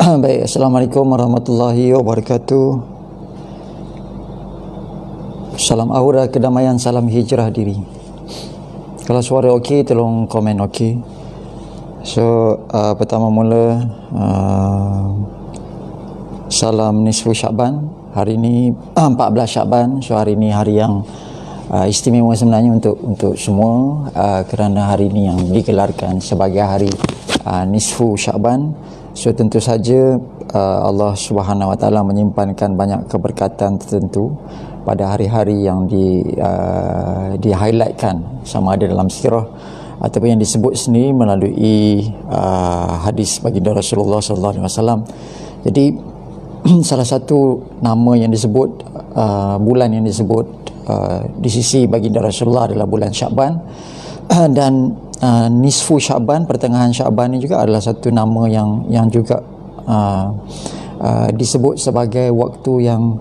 Baik, Assalamualaikum warahmatullahi wabarakatuh. Salam aura kedamaian, salam hijrah diri. Kalau suara okey, tolong komen okey. So, pertama mula salam nisfu Syaban. Hari ini 14 Syaban. So, hari ini hari yang istimewa sebenarnya untuk semua, kerana hari ini yang digelarkan sebagai hari nisfu Syaban. So, tentu saja Allah Subhanahu Wa Taala menyimpankan banyak keberkatan tertentu pada hari-hari yang di-highlightkan, sama ada dalam sirah ataupun yang disebut sendiri melalui hadis baginda Rasulullah sallallahu alaihi wasallam. Jadi salah satu nama yang disebut, bulan yang disebut di sisi baginda Rasulullah adalah bulan Syaban, dan nisfu Syaban, pertengahan Syaban ini juga adalah satu nama yang juga disebut sebagai waktu yang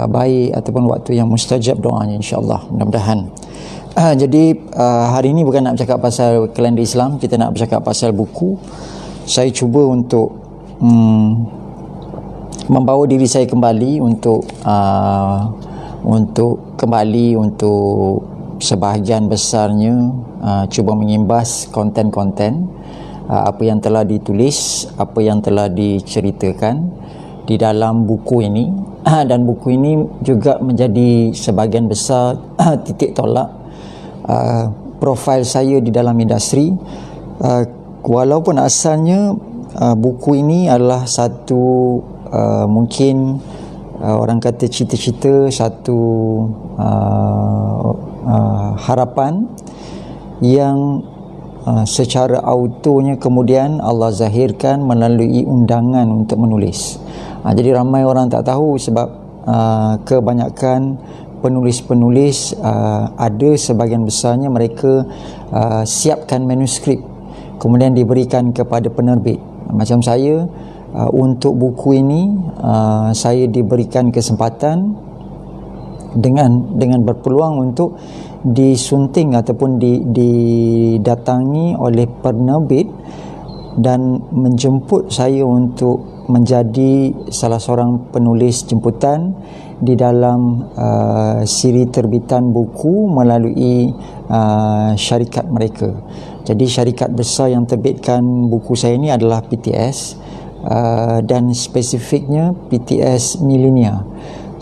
baik ataupun waktu yang mustajab doanya, insya-Allah, mudah-mudahan. Jadi hari ini bukan nak bercakap pasal kalender Islam, kita nak bercakap pasal buku. Saya cuba untuk membawa diri saya kembali untuk sebahagian besarnya cuba mengimbas konten-konten apa yang telah ditulis, apa yang telah diceritakan di dalam buku ini, dan buku ini juga menjadi sebahagian besar titik tolak profil saya di dalam industri. Walaupun asalnya buku ini adalah satu mungkin orang kata cita-cita, satu harapan yang secara autonya kemudian Allah zahirkan melalui undangan untuk menulis. Jadi ramai orang tak tahu sebab kebanyakan penulis-penulis ada sebahagian besarnya mereka siapkan manuskrip kemudian diberikan kepada penerbit. Macam saya, untuk buku ini saya diberikan kesempatan dengan berpeluang untuk disunting ataupun didatangi oleh penerbit dan menjemput saya untuk menjadi salah seorang penulis jemputan di dalam siri terbitan buku melalui syarikat mereka. Jadi syarikat besar yang terbitkan buku saya ini adalah PTS, dan spesifiknya PTS Millennia.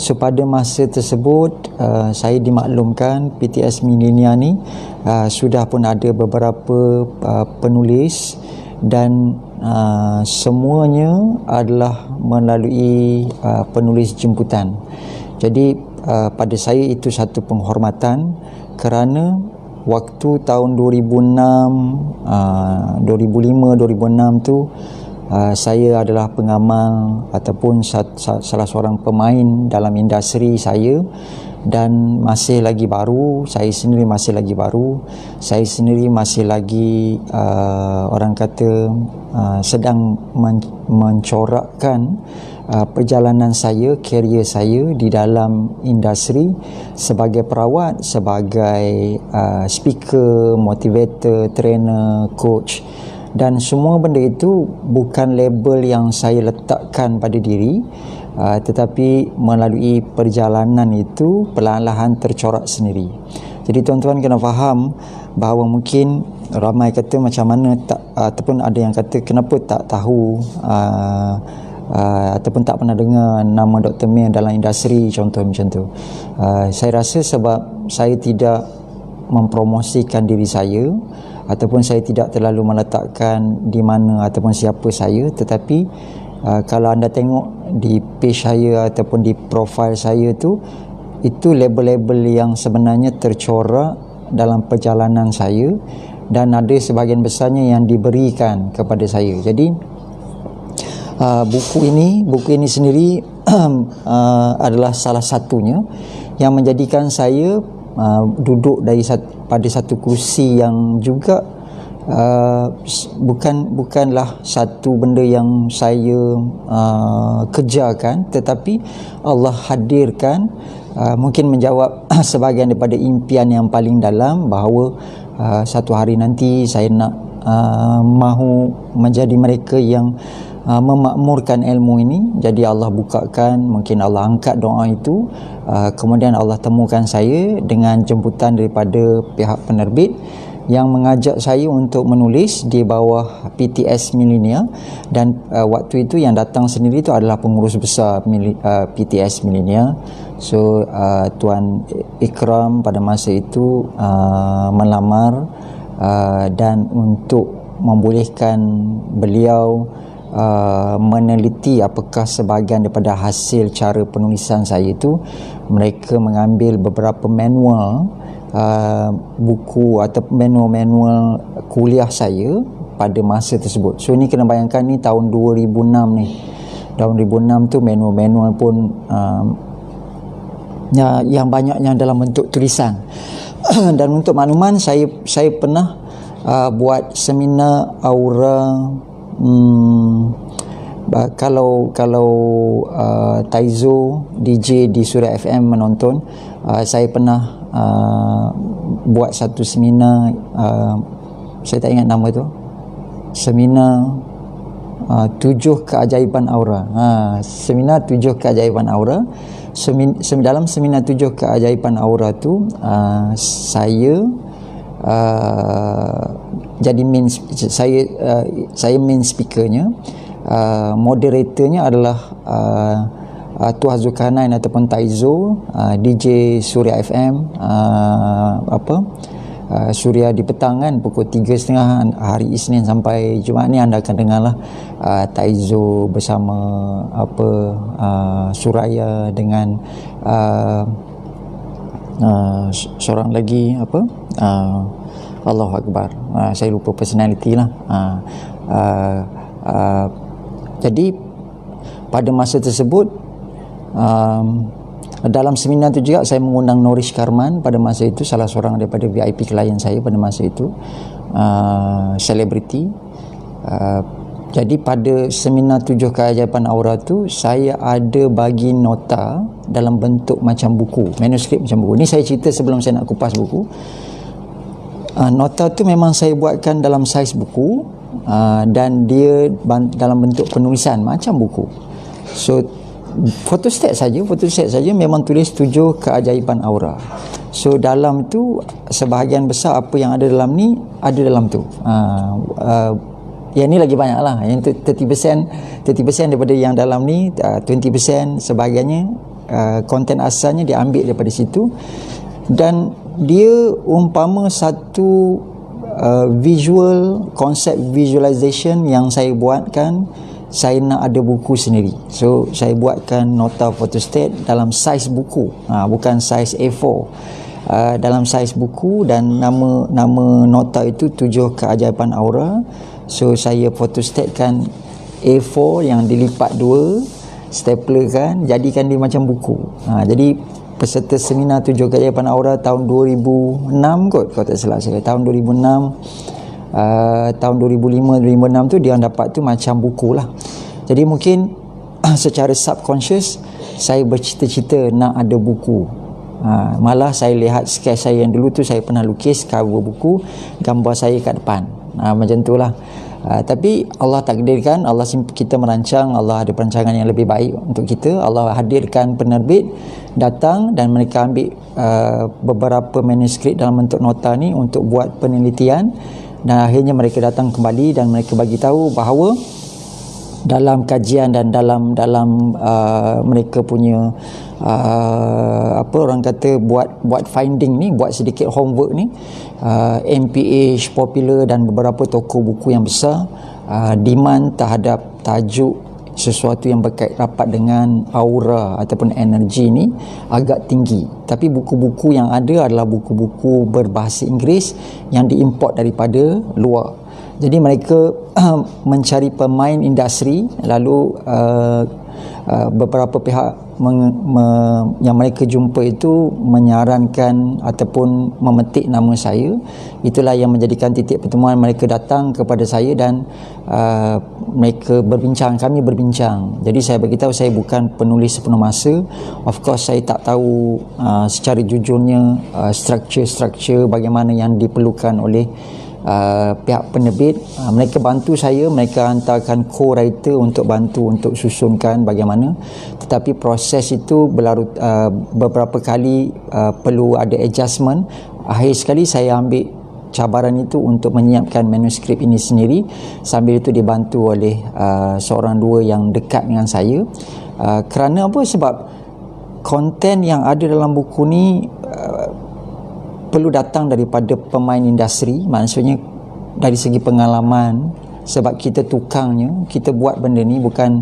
So pada masa tersebut saya dimaklumkan PTS Millennia ni sudah pun ada beberapa penulis, dan semuanya adalah melalui penulis jemputan. Jadi pada saya itu satu penghormatan, kerana waktu tahun 2006, 2005, 2006 tu saya adalah pengamal ataupun salah seorang pemain dalam industri saya, dan masih lagi baru, saya sendiri masih lagi baru, saya sendiri masih lagi orang kata sedang mencorakkan perjalanan saya, karier saya di dalam industri sebagai perawat, sebagai speaker, motivator, trainer, coach. Dan semua benda itu bukan label yang saya letakkan pada diri, tetapi melalui perjalanan itu perlahan-lahan tercorak sendiri. Jadi tuan-tuan kena faham bahawa mungkin ramai kata macam mana tak, ataupun ada yang kata kenapa tak tahu ataupun tak pernah dengar nama Dr. Mir dalam industri, contoh macam tu. Saya rasa sebab saya tidak mempromosikan diri saya, ataupun saya tidak terlalu meletakkan di mana ataupun siapa saya, tetapi kalau anda tengok di page saya ataupun di profil saya tu, itu label-label yang sebenarnya tercorak dalam perjalanan saya, dan ada sebahagian besarnya yang diberikan kepada saya. Jadi buku ini sendiri adalah salah satunya yang menjadikan saya duduk pada satu kursi yang juga bukanlah satu benda yang saya kejarkan, tetapi Allah hadirkan, mungkin menjawab sebahagian daripada impian yang paling dalam, bahawa satu hari nanti saya nak mahu menjadi mereka yang memakmurkan ilmu ini. Jadi Allah bukakan, mungkin Allah angkat doa itu, kemudian Allah temukan saya dengan jemputan daripada pihak penerbit yang mengajak saya untuk menulis di bawah PTS Millennia. Dan waktu itu yang datang sendiri itu adalah pengurus besar PTS Millennia. So Tuan Ikram pada masa itu melamar dan untuk membolehkan beliau meneliti apakah sebahagian daripada hasil cara penulisan saya itu, mereka mengambil beberapa manual buku atau manual kuliah saya pada masa tersebut. So ni kena bayangkan ni tahun 2006 ni. Tahun 2006 tu manual pun yang banyaknya dalam bentuk tulisan. Dan untuk makluman, saya pernah buat seminar aura. Kalau Taizo DJ di Suria FM menonton, saya pernah buat satu seminar, saya tak ingat nama tu, seminar 7 keajaiban aura. Seminar 7 keajaiban aura. Dalam seminar 7 keajaiban aura tu, saya jadi saya main speakernya. Moderatornya adalah Tuah Zulkarnain ataupun Taizo, DJ Suria FM, Suria di petang kan, pukul 3.30 hari Isnin sampai Jumaat ni anda akan dengarlah Taizo bersama Suraya dengan seorang lagi Allahu Akbar, saya lupa personality lah. Jadi pada masa tersebut, dalam seminar itu juga saya mengundang Norish Karman pada masa itu, salah seorang daripada VIP klien saya pada masa itu, selebriti. Jadi pada seminar 7 keajaiban aura tu, saya ada bagi nota dalam bentuk macam buku, manuskrip macam buku. Ni saya cerita sebelum saya nak kupas buku. Nota tu memang saya buatkan dalam saiz buku, dan dia dalam bentuk penulisan macam buku. So fotostat saja memang tulis 7 keajaiban aura. So dalam tu sebahagian besar apa yang ada dalam ni ada dalam tu. Yang ni lagi banyak lah. Yang 30% daripada yang dalam ni, 20% sebahagiannya konten asalnya diambil daripada situ. Dan dia umpama satu visual, konsep visualization yang saya buatkan. Saya nak ada buku sendiri, so saya buatkan nota photostat dalam saiz buku, bukan saiz A4, dalam saiz buku. Dan nama nota itu 7 keajaiban aura. So saya fotostatkan A4 yang dilipat 2, stapler kan, jadikan dia macam buku. Jadi peserta seminar 7 keajaiban aura tahun 2006 kot, kalau tak salah saya, tahun 2006, tahun 2005-2006 tu dia dapat tu macam buku lah. Jadi mungkin secara subconscious saya bercita-cita nak ada buku. Malah saya lihat sketch saya yang dulu tu, saya pernah lukis cover buku, gambar saya kat depan, macam tu lah. Tapi Allah takdirkan, kita merancang, Allah ada perancangan yang lebih baik untuk kita. Allah hadirkan penerbit datang dan mereka ambil beberapa manuskrip dalam bentuk nota ni untuk buat penelitian. Dan akhirnya mereka datang kembali dan mereka bagi tahu bahawa dalam kajian dan dalam mereka punya orang kata buat finding ni, buat sedikit homework ni, MPH, Popular dan beberapa toko buku yang besar, demand terhadap tajuk sesuatu yang berkait rapat dengan aura ataupun energi ni agak tinggi. Tapi buku-buku yang ada adalah buku-buku berbahasa Inggeris yang diimport daripada luar. Jadi mereka mencari pemain industri, lalu beberapa pihak yang mereka jumpa itu menyarankan ataupun memetik nama saya. Itulah yang menjadikan titik pertemuan. Mereka datang kepada saya dan kami berbincang. Jadi saya beritahu saya bukan penulis sepenuh masa. Of course saya tak tahu secara jujurnya struktur bagaimana yang diperlukan oleh pihak penerbit, mereka bantu saya, mereka hantarkan co-writer untuk bantu untuk susunkan bagaimana, tetapi proses itu berlarut, beberapa kali perlu ada adjustment. Akhir sekali saya ambil cabaran itu untuk menyiapkan manuskrip ini sendiri, sambil itu dibantu oleh seorang dua yang dekat dengan saya. Kerana apa? Sebab konten yang ada dalam buku ni perlu datang daripada pemain industri, maksudnya dari segi pengalaman, sebab kita tukangnya, kita buat benda ni bukan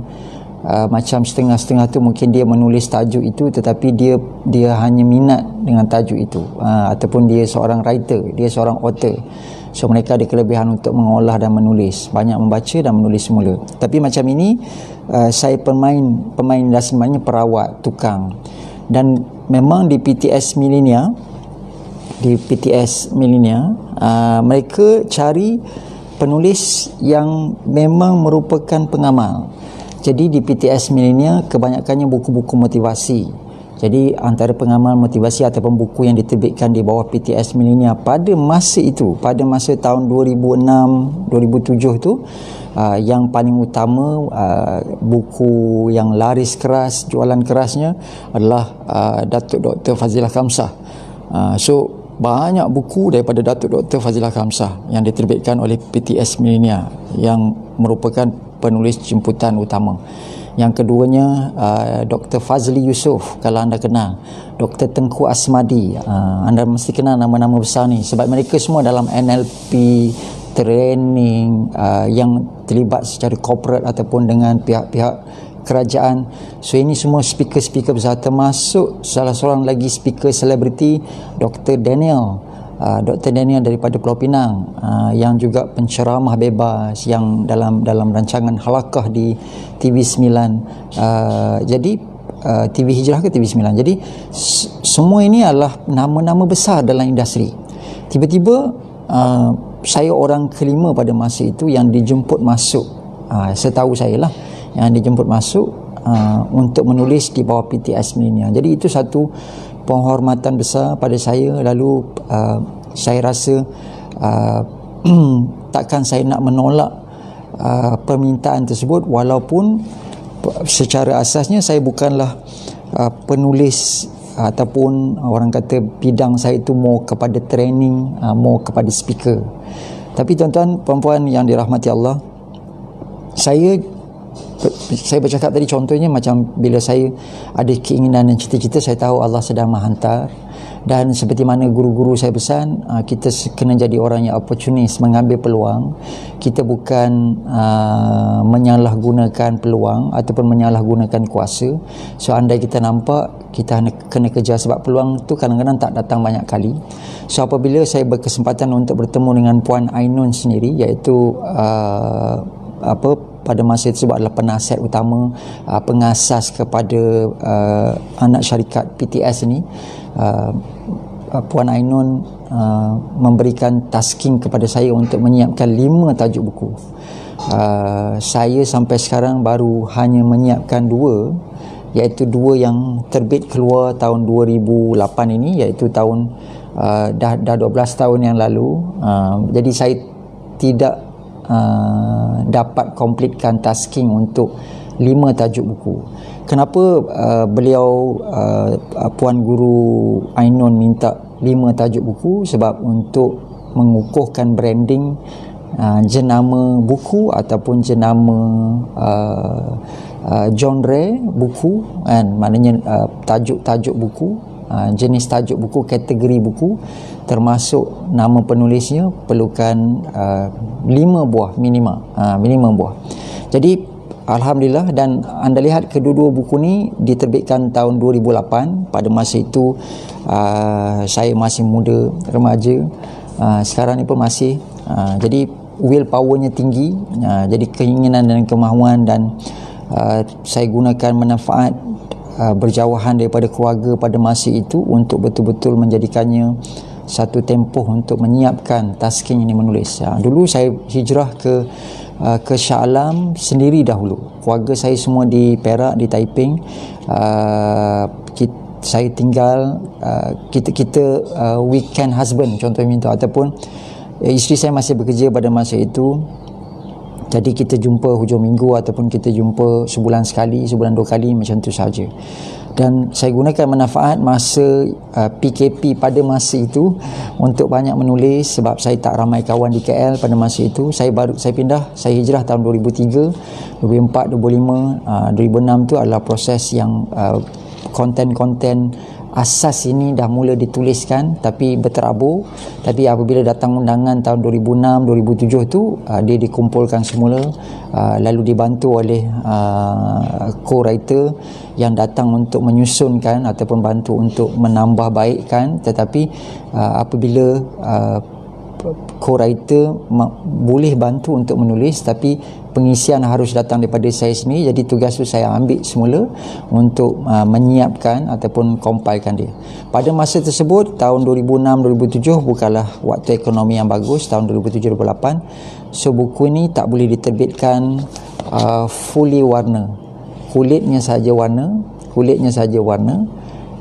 macam setengah-setengah tu mungkin dia menulis tajuk itu tetapi dia hanya minat dengan tajuk itu, ataupun dia seorang writer, dia seorang author, so mereka ada kelebihan untuk mengolah dan menulis, banyak membaca dan menulis semula. Tapi macam ini saya pemain industri, maknanya perawat, tukang. Dan memang di PTS Millenia mereka cari penulis yang memang merupakan pengamal. Jadi di PTS Millenia kebanyakannya buku-buku motivasi. Jadi antara pengamal motivasi ataupun buku yang diterbitkan di bawah PTS Millenia pada masa itu, pada masa tahun 2006-2007 tu, yang paling utama, buku yang laris keras, jualan kerasnya adalah Datuk Dr. Fazilah Khamsah. So banyak buku daripada Datuk Dr. Fazilah Khamsah yang diterbitkan oleh PTS Millenia yang merupakan penulis jemputan utama. Yang keduanya Dr. Fazli Yusof, kalau anda kenal, Dr. Tengku Asmadi, anda mesti kenal nama-nama besar ni sebab mereka semua dalam NLP training yang terlibat secara corporate ataupun dengan pihak-pihak kerajaan. So ini semua speaker-speaker besar, termasuk salah seorang lagi speaker selebriti, Dr. Daniel daripada Pulau Pinang, yang juga penceramah bebas yang dalam rancangan Halakah di TV9, jadi TV Hijrah ke TV9. Jadi semua ini adalah nama-nama besar dalam industri. Tiba-tiba saya orang kelima pada masa itu yang dijemput masuk, setahu saya lah, yang dijemput masuk untuk menulis di bawah PTS Millenia. Jadi itu satu penghormatan besar pada saya. Lalu saya rasa takkan saya nak menolak permintaan tersebut, walaupun secara asasnya saya bukanlah penulis ataupun orang kata bidang saya itu mau kepada training, mau kepada speaker. Tapi tuan-tuan puan-puan yang dirahmati Allah, saya bercakap tadi contohnya macam bila saya ada keinginan dan cita-cita, saya tahu Allah sedang menghantar. Dan seperti mana guru-guru saya pesan, kita kena jadi orang yang opportunis, mengambil peluang. Kita bukan menyalahgunakan peluang ataupun menyalahgunakan kuasa. So andai kita nampak, kita kena kejar, sebab peluang tu kadang-kadang tak datang banyak kali. So apabila saya berkesempatan untuk bertemu dengan Puan Ainun sendiri, iaitu pada masa tersebut adalah penasihat utama, pengasas kepada anak syarikat PTS ini, Puan Ainun memberikan tasking kepada saya untuk menyiapkan 5 tajuk buku. Saya sampai sekarang baru hanya menyiapkan 2, iaitu 2 yang terbit keluar tahun 2008 ini, iaitu tahun dah 12 tahun yang lalu. Jadi saya tidak dapat komplitkan tasking untuk 5 tajuk buku. Kenapa beliau Puan Guru Ainun minta 5 tajuk buku? Sebab untuk mengukuhkan branding jenama buku ataupun jenama genre buku, kan, maknanya tajuk-tajuk buku, jenis tajuk buku, kategori buku, termasuk nama penulisnya perlukan 5 buah minimum buah. Jadi alhamdulillah, dan anda lihat kedua-dua buku ni diterbitkan tahun 2008. Pada masa itu saya masih muda, remaja. Sekarang ni pun masih. Jadi willpowernya tinggi. Jadi keinginan dan kemahuan, dan saya gunakan manfaat berjauhan daripada keluarga pada masa itu untuk betul-betul menjadikannya satu tempoh untuk menyiapkan tasking ini menulis. Dulu saya hijrah ke Shah Alam sendiri dahulu. Keluarga saya semua di Perak, di Taiping. Saya tinggal, kita weekend husband contohnya itu, ataupun Isteri saya masih bekerja pada masa itu. Jadi kita jumpa hujung minggu ataupun kita jumpa sebulan sekali, sebulan 2 kali, macam tu saja. Dan saya gunakan manfaat masa PKP pada masa itu untuk banyak menulis, sebab saya tak ramai kawan di KL pada masa itu. Saya hijrah tahun 2003, 2004, 2005, 2006 tu adalah proses yang konten-konten asas ini dah mula dituliskan tapi berterabur. Tapi apabila datang undangan tahun 2006 2007 tu, dia dikumpulkan semula, lalu dibantu oleh co-writer yang datang untuk menyusunkan ataupun bantu untuk menambah baikkan. Tetapi apabila co-writer boleh bantu untuk menulis, tapi pengisian harus datang daripada saya sendiri. Jadi tugas tu saya ambil semula untuk menyiapkan ataupun compilekan dia. Pada masa tersebut tahun 2006-2007 bukanlah waktu ekonomi yang bagus, tahun 2007-2008. So buku ni tak boleh diterbitkan fully warna, kulitnya saja warna,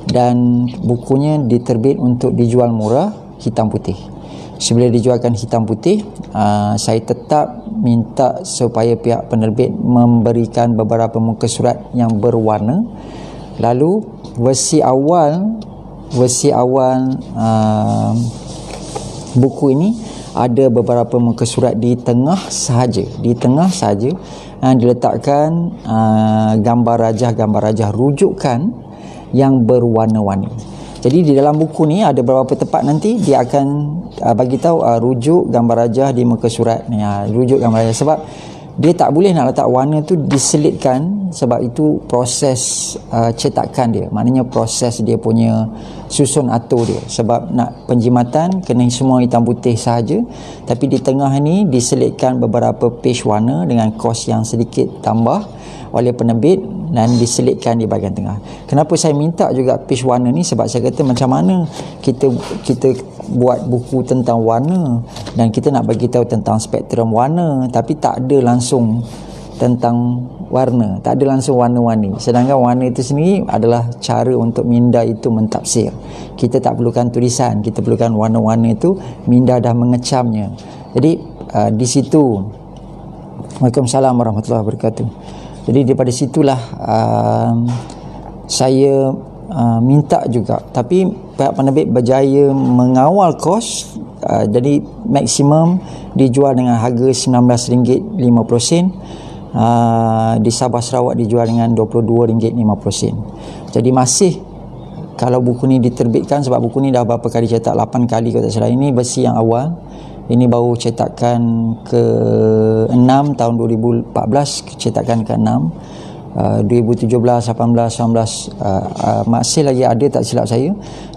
dan bukunya diterbit untuk dijual murah hitam putih. Sebelum dijualkan hitam putih, saya tetap minta supaya pihak penerbit memberikan beberapa muka surat yang berwarna. Lalu versi awal buku ini ada beberapa muka surat di tengah sahaja yang diletakkan gambar rajah rujukan yang berwarna-warni. Jadi di dalam buku ni ada beberapa tempat nanti dia akan bagi tahu rujuk gambar rajah di muka surat ni, rujuk gambar rajah, sebab dia tak boleh nak letak warna tu diselitkan, sebab itu proses cetakan dia, maknanya proses dia punya susun atur dia. Sebab nak penjimatan kena semua hitam putih sahaja, tapi di tengah ni diselitkan beberapa page warna dengan kos yang sedikit tambah oleh penerbit dan diselitkan di bahagian tengah. Kenapa saya minta juga page warna ni? Sebab saya kata macam mana kita buat buku tentang warna dan kita nak bagi tahu tentang spektrum warna, tapi tak ada langsung tentang warna, tak ada langsung warna-warni. Sedangkan warna itu sendiri adalah cara untuk minda itu mentafsir. Kita tak perlukan tulisan, kita perlukan warna-warna itu, minda dah mengecamnya. Jadi di situ. Waalaikumsalam warahmatullahi wabarakatuh. Jadi daripada situlah saya minta juga, tapi pihak penerbit berjaya mengawal kos. Jadi maksimum dijual dengan harga RM19.50, di Sabah Sarawak dijual dengan RM22.50. Jadi masih, kalau buku ni diterbitkan, sebab buku ni dah berapa kali cetak, 8 kali kalau tak salah. Ini versi yang awal, ini baru cetakan ke-6 tahun 2014, cetakan ke-6, 2017, 18, 19 masih lagi ada, tak silap saya.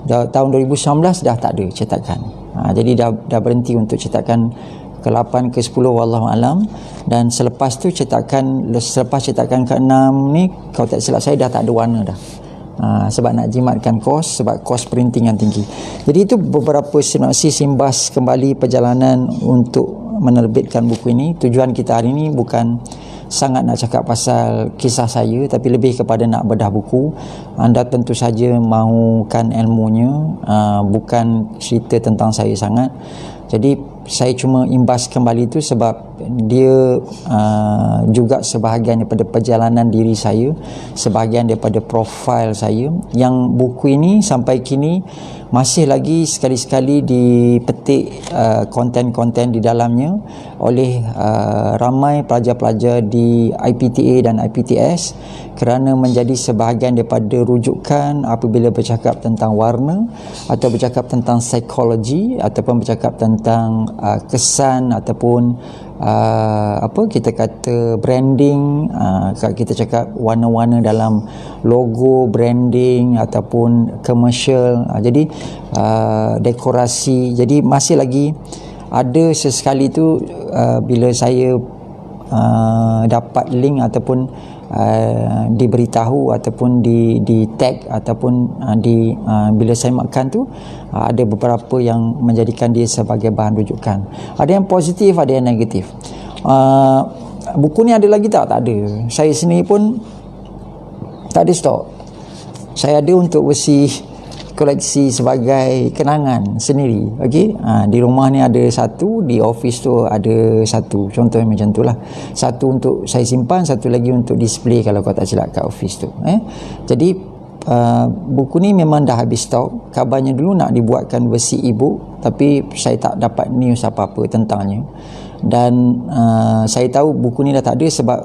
Tahun 2019 dah tak ada cetakan. Jadi dah berhenti untuk cetakan ke-8, ke-10, wallahualam. Dan selepas cetakan ke-6 ni, kalau tak silap saya, dah tak ada warna dah. Sebab nak jimatkan kos, sebab kos printing yang tinggi. Jadi itu beberapa sinopsis imbas kembali perjalanan untuk menerbitkan buku ini. Tujuan kita hari ini bukan sangat nak cakap pasal kisah saya, tapi lebih kepada nak bedah buku. Anda tentu saja mahukan ilmunya, bukan cerita tentang saya sangat. Jadi saya cuma imbas kembali itu sebab dia juga sebahagian daripada perjalanan diri saya, sebahagian daripada profil saya, yang buku ini sampai kini masih lagi sekali-sekali dipetik konten-konten di dalamnya oleh ramai pelajar-pelajar di IPTA dan IPTS, kerana menjadi sebahagian daripada rujukan apabila bercakap tentang warna, atau bercakap tentang psikologi, ataupun bercakap tentang kesan, ataupun kita kata branding, kita cakap warna-warna dalam logo, branding ataupun komersial, jadi dekorasi. Jadi masih lagi ada sesekali tu bila saya dapat link ataupun diberitahu ataupun di tag ataupun bila saya makan tu, ada beberapa yang menjadikan dia sebagai bahan rujukan. Ada yang positif, ada yang negatif. Buku ni ada lagi tak? Tak ada. Saya sendiri pun tak ada stok. Saya ada untuk versi koleksi sebagai kenangan sendiri. Okey, di rumah ni ada satu, di office tu ada satu, contohnya macam tu lah. Satu untuk saya simpan, satu lagi untuk display kalau kau tak silap kat office tu. Jadi buku ni memang dah habis stok. Kabarnya dulu nak dibuatkan versi e-book, tapi saya tak dapat news apa-apa tentangnya. Dan saya tahu buku ni dah tak ada sebab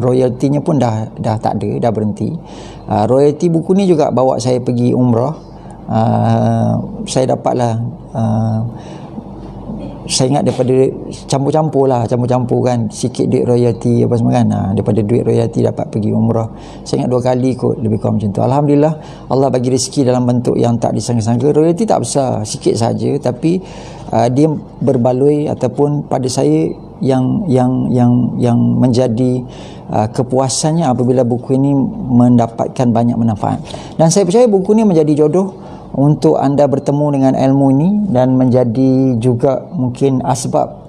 royaltinya pun dah tak ada, dah berhenti. Royalti buku ni juga bawa saya pergi umrah. Saya dapatlah saya ingat daripada campur-campur kan, sikit duit royalti apa semua kan, daripada duit royalti dapat pergi umrah. Saya ingat 2 kali kot, lebih kurang macam tu. Alhamdulillah, Allah bagi rezeki dalam bentuk yang tak disangka-sangka. Royalti tak besar, sikit saja, tapi dia berbaloi ataupun pada saya yang menjadi kepuasannya apabila buku ini mendapatkan banyak manfaat. Dan saya percaya buku ini menjadi jodoh untuk anda bertemu dengan ilmu ini, dan menjadi juga mungkin asbab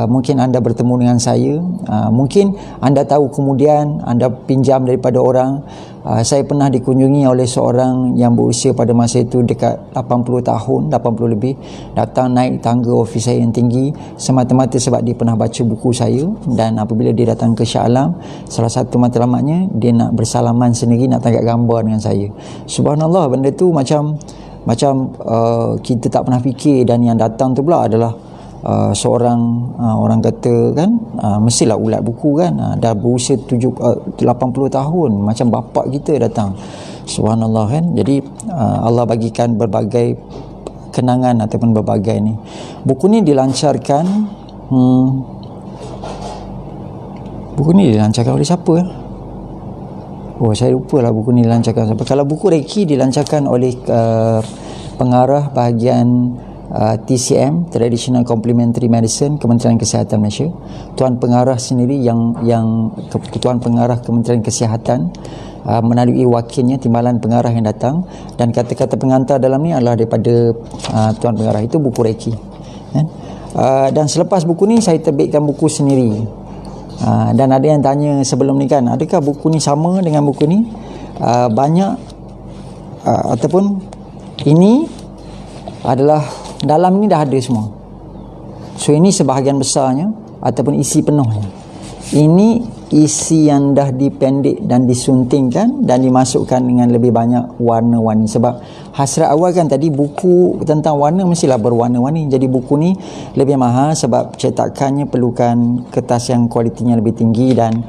mungkin anda bertemu dengan saya. Mungkin anda tahu kemudian anda pinjam daripada orang. Saya pernah dikunjungi oleh seorang yang berusia pada masa itu dekat 80 tahun, 80 lebih, datang naik tangga ofis saya yang tinggi semata-mata sebab dia pernah baca buku saya. Dan apabila dia datang ke Shah Alam, salah satu matlamatnya dia nak bersalaman sendiri, nak tangkap gambar dengan saya. Subhanallah, benda tu macam kita tak pernah fikir. Dan yang datang tu pula adalah seorang orang kata kan, mestilah ulat buku kan, dah berusia 80 tahun, macam bapa kita datang. Subhanallah kan. Jadi Allah bagikan berbagai kenangan ataupun berbagai ni. Buku ni dilancarkan oleh siapa? Oh, saya lupa lah buku ni dilancarkan siapa. Kalau buku Reiki dilancarkan oleh pengarah bahagian TCM, Traditional Complementary Medicine, Kementerian Kesihatan Malaysia. Tuan pengarah sendiri yang Tuan pengarah Kementerian Kesihatan melalui wakilnya, timbalan pengarah yang datang, dan kata-kata pengantar dalam ni adalah daripada tuan pengarah. Itu buku Reiki. Dan selepas buku ni saya terbitkan buku sendiri. Dan ada yang tanya sebelum ni kan, adakah buku ni sama dengan buku ni? Banyak ataupun ini adalah dalam ni dah ada semua. So ini sebahagian besarnya ataupun isi penuhnya. Ini isi yang dah dipendek dan disuntingkan dan dimasukkan dengan lebih banyak warna-warni. Sebab hasrat awal kan tadi, buku tentang warna mestilah berwarna-warni. Jadi buku ni lebih mahal sebab cetakannya perlukan kertas yang kualitinya lebih tinggi dan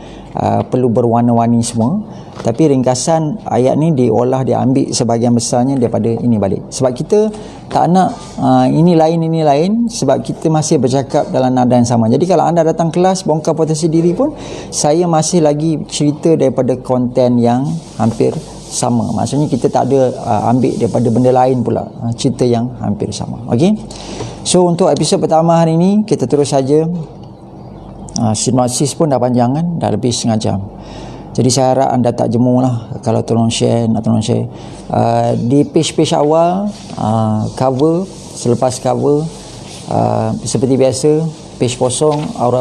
perlu berwarna-warni semua. Tapi ringkasan ayat ni diambil sebahagian besarnya daripada ini balik. Sebab kita tak nak ini lain, sebab kita masih bercakap dalam nada yang sama. Jadi kalau anda datang kelas bongkar potensi diri pun, saya masih lagi cerita daripada konten yang hampir sama. Maksudnya kita tak ada ambil daripada benda lain pula, cerita yang hampir sama. Okey. So untuk episod pertama hari ini kita terus saja. Sinopsis pun dah panjang kan, dah lebih setengah jam. Jadi saya harap anda tak jemu lah kalau tolong share. Di page-page awal, cover, selepas cover, seperti biasa, page kosong, aura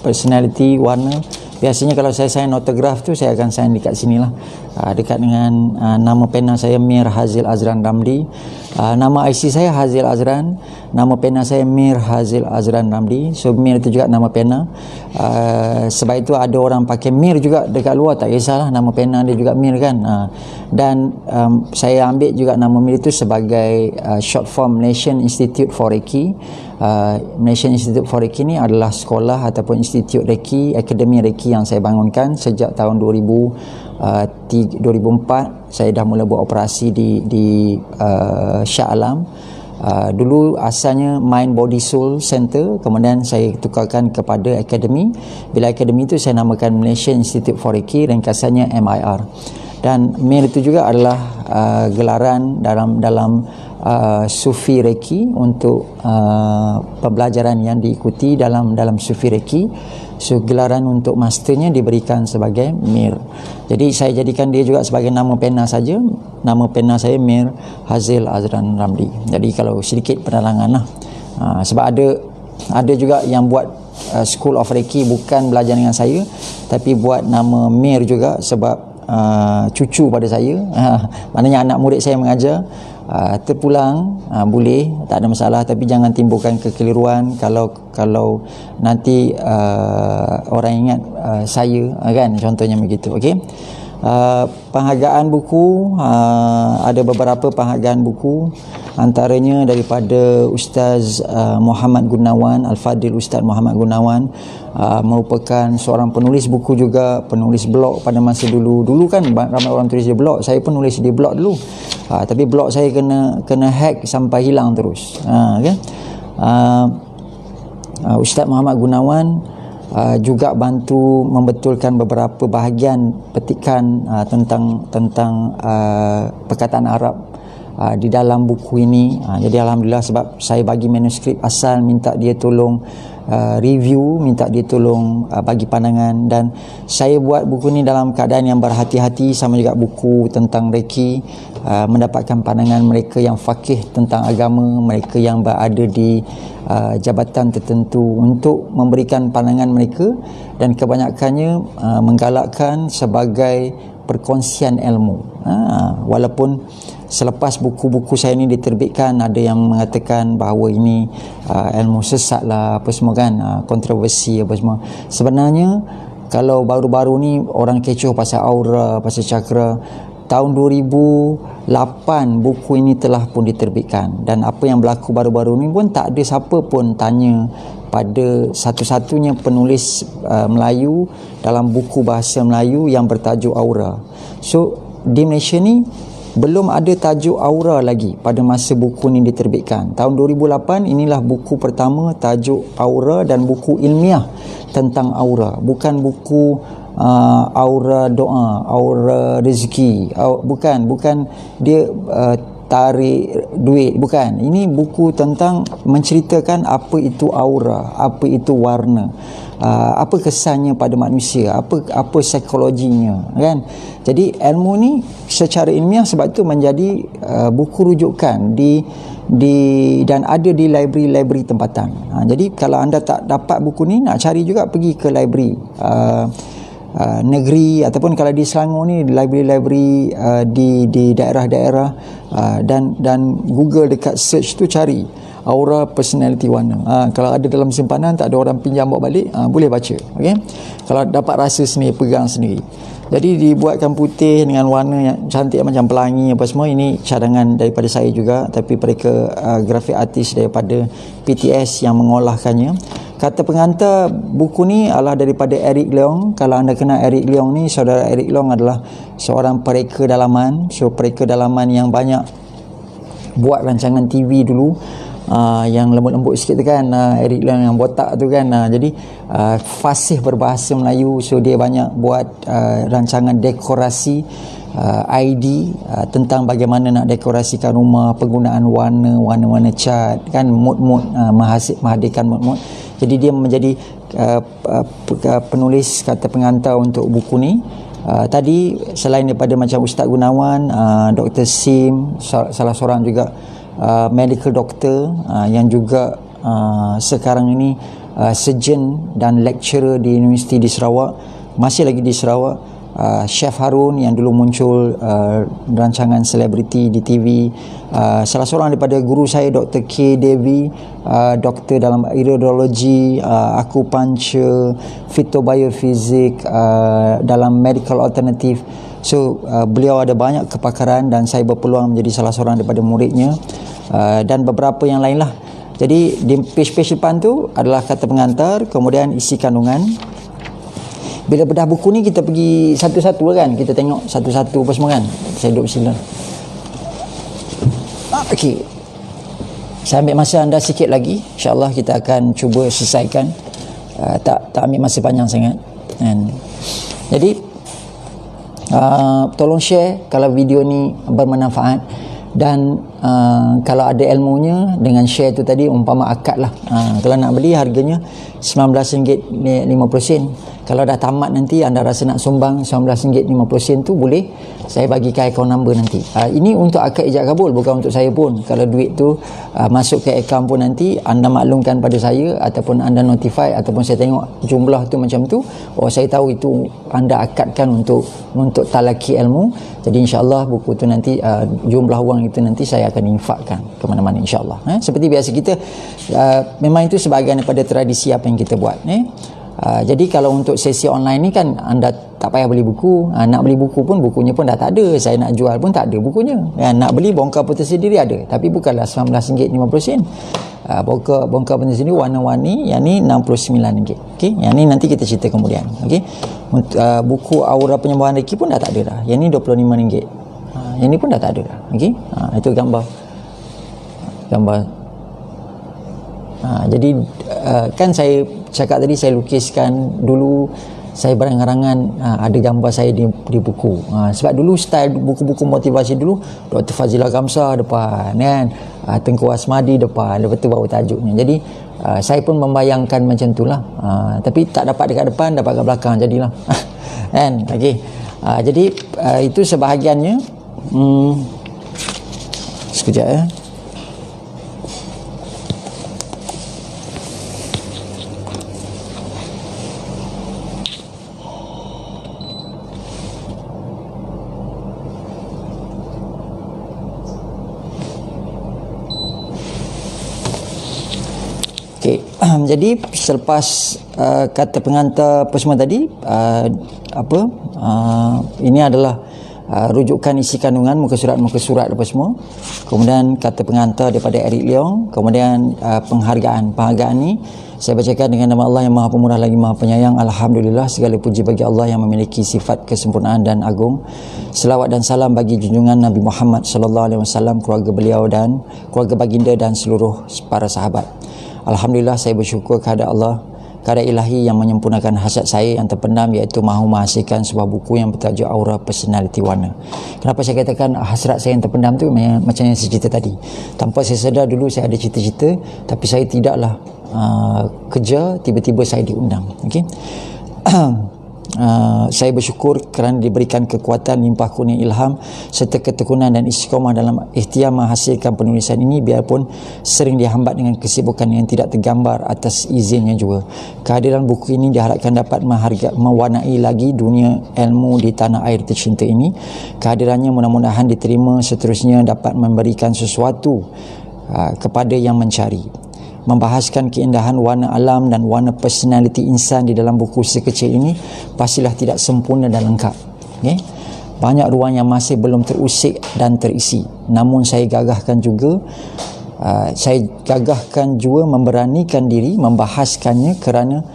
personality, warna. Biasanya kalau saya sign autograph tu, saya akan sign dekat sini lah, dekat dengan nama pena saya Mir Hazil Azran Ramli. Nama IC saya Hazil Azran, nama pena saya Mir Hazil Azran Ramli. So Mir itu juga nama pena. Sebab itu ada orang pakai Mir juga dekat luar, tak kisahlah, nama pena dia juga Mir kan. Dan saya ambil juga nama Mir itu sebagai short form Malaysian Institute for Reiki. Malaysian Institute for Reiki ni adalah sekolah ataupun institut Reiki, akademi Reiki yang saya bangunkan sejak tahun 2004. Saya dah mula buat operasi di Shah Alam. Dulu asalnya Mind Body Soul Center, kemudian saya tukarkan kepada akademi. Bila akademi itu saya namakan Malaysian Institute for Reiki, ringkasannya MIR. Dan MIR itu juga adalah gelaran dalam Sufi Reiki untuk pembelajaran yang diikuti dalam Sufi Reiki. So gelaran untuk masternya diberikan sebagai Mir. Jadi saya jadikan dia juga sebagai nama pena saja. Nama pena saya Mir Hazil Azran Ramli. Jadi kalau sedikit penerangan lah. Sebab ada juga yang buat School of Reiki bukan belajar dengan saya, tapi buat nama Mir juga sebab cucu pada saya, maknanya anak murid saya mengajar, terpulang, boleh, tak ada masalah, tapi jangan timbulkan kekeliruan kalau nanti orang ingat saya, kan, contohnya begitu. Okey. Penghargaan buku, ada beberapa penghargaan buku, antaranya daripada Ustaz Muhammad Gunawan, Al-Fadil Ustaz Muhammad Gunawan, merupakan seorang penulis buku juga, penulis blog pada masa dulu kan ramai orang tulis di blog. Saya pun nulis di blog dulu, tapi blog saya kena hack sampai hilang terus, kan. Ustaz Muhammad Gunawan juga bantu membetulkan beberapa bahagian petikan tentang perkataan Arab di dalam buku ini. Jadi alhamdulillah, sebab saya bagi manuskrip asal, minta dia tolong review, minta dia tolong bagi pandangan, dan saya buat buku ni dalam keadaan yang berhati-hati, sama juga buku tentang Reiki, mendapatkan pandangan mereka yang faqih tentang agama, mereka yang berada di jabatan tertentu untuk memberikan pandangan mereka, dan kebanyakannya menggalakkan sebagai perkongsian ilmu. Walaupun selepas buku-buku saya ni diterbitkan, ada yang mengatakan bahawa ini ilmu sesat lah, apa semua, kan, kontroversi apa semua. Sebenarnya kalau baru-baru ni orang kecoh pasal aura, pasal cakra, tahun 2008 buku ini telah pun diterbitkan, dan apa yang berlaku baru-baru ni pun tak ada siapa pun tanya pada satu-satunya penulis Melayu dalam buku bahasa Melayu yang bertajuk aura. So di Malaysia ni belum ada tajuk aura lagi pada masa buku ni diterbitkan. Tahun 2008 inilah buku pertama tajuk aura, dan buku ilmiah tentang aura, bukan buku aura doa, aura rezeki, bukan dia tarik duit, bukan. Ini buku tentang menceritakan apa itu aura, apa itu warna, apa kesannya pada manusia, apa psikologinya, kan. Jadi ilmu ni secara ilmiah, sebab itu menjadi buku rujukan dan ada di library tempatan. Jadi kalau anda tak dapat buku ni, nak cari juga pergi ke library negeri, ataupun kalau di Selangor ni library di daerah-daerah, dan Google dekat search tu cari aura personality warna. Kalau ada dalam simpanan, tak ada orang pinjam bawa balik, boleh baca. Okay? Kalau dapat rasa sendiri, pegang sendiri. Jadi dibuatkan putih dengan warna yang cantik macam pelangi apa semua. Ini cadangan daripada saya juga, tapi mereka grafik artis daripada PTS yang mengolahkannya. Kata pengantar buku ni adalah daripada Eric Leong. Kalau anda kenal Eric Leong ni, saudara Eric Leong adalah seorang pereka dalaman. So pereka dalaman yang banyak buat rancangan TV dulu, yang lembut-lembut sikit tu, kan, Eric Leong yang botak tu, kan. Jadi fasih berbahasa Melayu, so dia banyak buat rancangan dekorasi ID tentang bagaimana nak dekorasikan rumah, penggunaan warna-warna cat, kan, mood menghadirkan mood. Jadi dia menjadi penulis kata pengantar untuk buku ni. Tadi selain daripada macam Ustaz Gunawan, Dr. Sim, salah seorang juga medical doctor, yang juga sekarang ini surgeon dan lecturer di Universiti di Sarawak, masih lagi di Sarawak. Chef Harun yang dulu muncul rancangan selebriti di TV, salah seorang daripada guru saya Dr. K. Devi, doktor dalam iridologi, akupuncture, fitobiofizik, dalam medical alternative. So beliau ada banyak kepakaran, dan saya berpeluang menjadi salah seorang daripada muridnya, dan beberapa yang lain lah. Jadi di page-page depan tu adalah kata pengantar, kemudian isi kandungan. Bila bedah buku ni, kita pergi satu-satu, kan, kita tengok satu-satu apa semua, kan. Saya duduk sini. Okey, saya ambil masa anda sikit lagi, insyaAllah kita akan cuba selesaikan, tak ambil masa panjang sangat. Jadi tolong share kalau video ni bermanfaat, dan kalau ada ilmunya dengan share tu tadi, umpama akad lah. Kalau nak beli harganya RM19.50. Kalau dah tamat nanti anda rasa nak sumbang RM19.50 tu, boleh saya bagikan akaun number nanti. Ini untuk akad ijab kabul, bukan untuk saya pun. Kalau duit tu masuk ke akaun pun nanti anda maklumkan pada saya, ataupun anda notify, ataupun saya tengok jumlah tu macam tu, oh saya tahu itu anda akadkan untuk talaki ilmu. Jadi insyaAllah buku tu nanti jumlah wang itu nanti saya akan infakkan ke mana-mana insyaAllah. Seperti biasa kita, memang itu sebahagian daripada tradisi apa yang kita buat. Jadi kalau untuk sesi online ni kan anda tak payah beli buku. Nak beli buku pun, bukunya pun dah tak ada. Saya nak jual pun tak ada bukunya. Nak beli bongkar putih sendiri ada, tapi bukanlah RM19.50. Bongkar putih sendiri warna-warni, yang ni RM69. Okey, yang ni nanti kita cerita kemudian. Okey, buku Aura Penyembahan Reiki pun dah tak ada dah. Yang ni RM25. Yang ni pun dah tak ada dah. Okey, itu gambar. Jadi kan saya cakap tadi, saya lukiskan dulu, saya berangan-angan ada gambar saya di buku. Sebab dulu style buku-buku motivasi dulu, Dr. Fazilah Gamsah depan kan, Tengku Asmadi depan, lepas tu baru tajuknya. Jadi saya pun membayangkan macam itulah, tapi tak dapat dekat depan, dapat kat belakang, jadilah kan. Okey, jadi itu sebahagiannya. Sekejap ya. Okay. Jadi selepas kata pengantar apa semua tadi, ini adalah rujukan isi kandungan, muka surat apa semua. Kemudian kata pengantar daripada Eric Leong. Kemudian penghargaan ni saya bacakan dengan nama Allah yang Maha Pemurah lagi Maha Penyayang. Alhamdulillah, segala puji bagi Allah yang memiliki sifat kesempurnaan dan agung. Selawat dan salam bagi junjungan Nabi Muhammad sallallahu alaihi wasallam, keluarga beliau dan keluarga baginda dan seluruh para sahabat. Alhamdulillah, saya bersyukur kepada Allah, kepada ilahi yang menyempurnakan hasrat saya yang terpendam, iaitu mahu menghasilkan sebuah buku yang bertajuk Aura Personality Warna. Kenapa saya katakan hasrat saya yang terpendam tu, macam yang saya cerita tadi. Tanpa saya sedar dulu saya ada cita-cita, tapi saya tidaklah kerja, tiba-tiba saya diundang. Okey. Saya bersyukur kerana diberikan kekuatan, limpah kurnia ilham serta ketekunan dan istiqamah dalam ikhtiar menghasilkan penulisan ini, biarpun sering dihambat dengan kesibukan yang tidak tergambar atas izinnya juga. Kehadiran buku ini diharapkan dapat mewarnai lagi dunia ilmu di tanah air tercinta ini. Kehadirannya mudah-mudahan diterima seterusnya dapat memberikan sesuatu kepada yang mencari. Membahaskan keindahan warna alam dan warna personality insan di dalam buku sekecil ini pastilah tidak sempurna dan lengkap. Okay? Banyak ruang yang masih belum terusik dan terisi. Namun saya gagahkan juga memberanikan diri membahaskannya kerana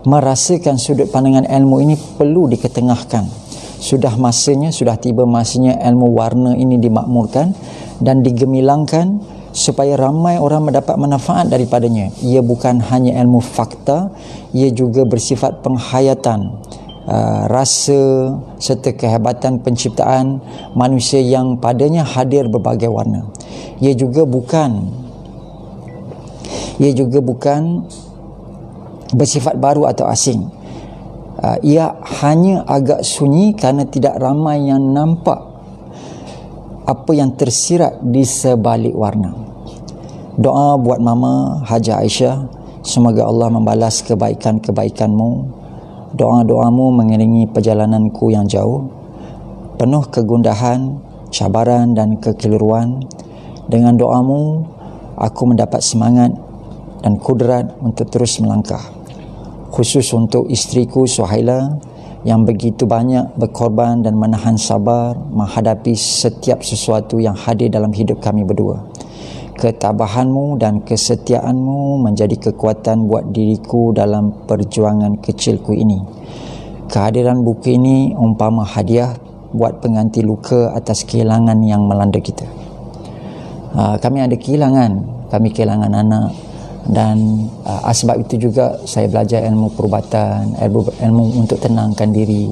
merasakan sudut pandangan ilmu ini perlu diketengahkan. Sudah tiba masanya ilmu warna ini dimakmurkan dan digemilangkan supaya ramai orang mendapat manfaat daripadanya. Ia bukan hanya ilmu fakta, ia juga bersifat penghayatan rasa serta kehebatan penciptaan manusia yang padanya hadir berbagai warna. Ia juga bukan bersifat baru atau asing. Ia hanya agak sunyi kerana tidak ramai yang nampak apa yang tersirat di sebalik warna. Doa buat Mama Hajah Aisyah, semoga Allah membalas kebaikan-kebaikanmu. Doa-doamu mengiringi perjalananku yang jauh, penuh kegundahan, cabaran dan kekeliruan. Dengan doamu, aku mendapat semangat dan kudrat untuk terus melangkah. Khusus untuk isteriku Suhaila yang begitu banyak berkorban dan menahan sabar menghadapi setiap sesuatu yang hadir dalam hidup kami berdua. Ketabahanmu dan kesetiaanmu menjadi kekuatan buat diriku dalam perjuangan kecilku ini. Kehadiran buku ini umpama hadiah buat pengganti luka atas kehilangan yang melanda kita. Kami ada kami kehilangan anak, dan sebab itu juga saya belajar ilmu perubatan, ilmu untuk tenangkan diri,